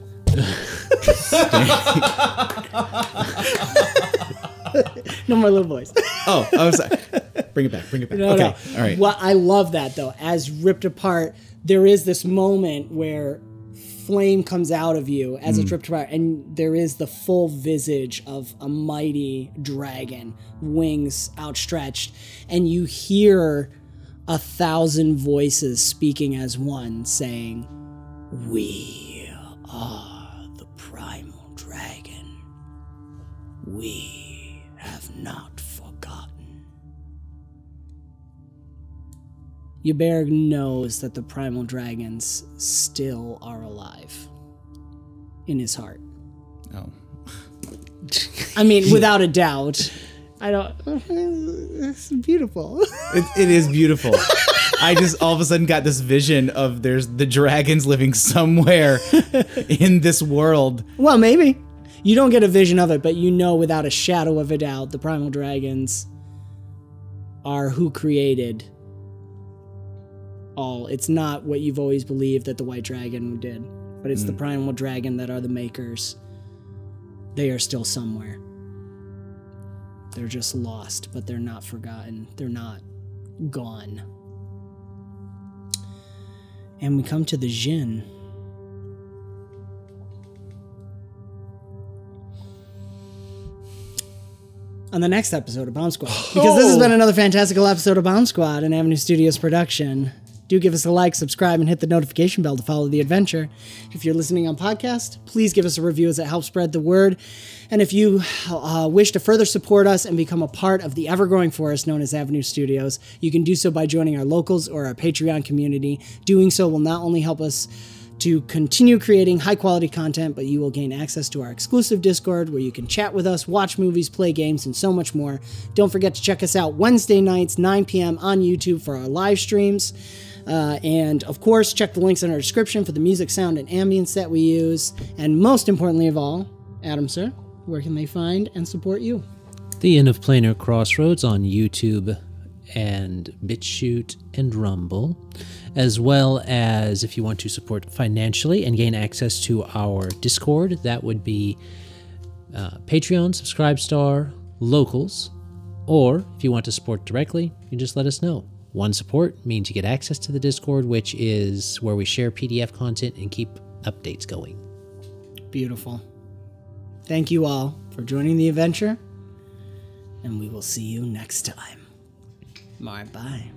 No more little boys. Oh, I was like, bring it back, bring it back. No, Okay, no. all right. Well, I love that though. As ripped apart, there is this moment where flame comes out of you as it's ripped apart, and there is the full visage of a mighty dragon, wings outstretched, and you hear 1,000 voices speaking as one, saying, "We are the primal dragon. We have not forgotten." 𝑦𝒑𝒂𝒅𝒔 knows that the primal dragons still are alive in his heart. Oh. I mean, without a doubt. I don't... It's beautiful. It is beautiful. I just all of a sudden got this vision of there's the dragons living somewhere in this world. Well, maybe. You don't get a vision of it, but you know without a shadow of a doubt the primal dragons are who created all. It's not what you've always believed that the white dragon did, but it's the primal dragon that are the makers. They are still somewhere. They're just lost, but they're not forgotten. They're not gone. And we come to the Jinn. On the next episode of BombSquad. Because this has been another fantastical episode of BombSquad, an Avenue Studios production. Do give us a like, subscribe, and hit the notification bell to follow the adventure. If you're listening on podcast, please give us a review as it helps spread the word. And if you wish to further support us and become a part of the ever-growing forest known as Avenue Studios, you can do so by joining our locals or our Patreon community. Doing so will not only help us to continue creating high-quality content, but you will gain access to our exclusive Discord where you can chat with us, watch movies, play games, and so much more. Don't forget to check us out Wednesday nights, 9 p.m. on YouTube for our live streams. And, of course, check the links in our description for the music, sound, and ambience that we use. And most importantly of all, Adam, sir, where can they find and support you? The Inn of Planar Crossroads on YouTube and BitChute and Rumble, as well as if you want to support financially and gain access to our Discord, that would be Patreon, Subscribestar, Locals, or if you want to support directly, you just let us know. One support means you get access to the Discord, which is where we share PDF content and keep updates going. Beautiful. Thank you all for joining the adventure, and we will see you next time. Bye-bye.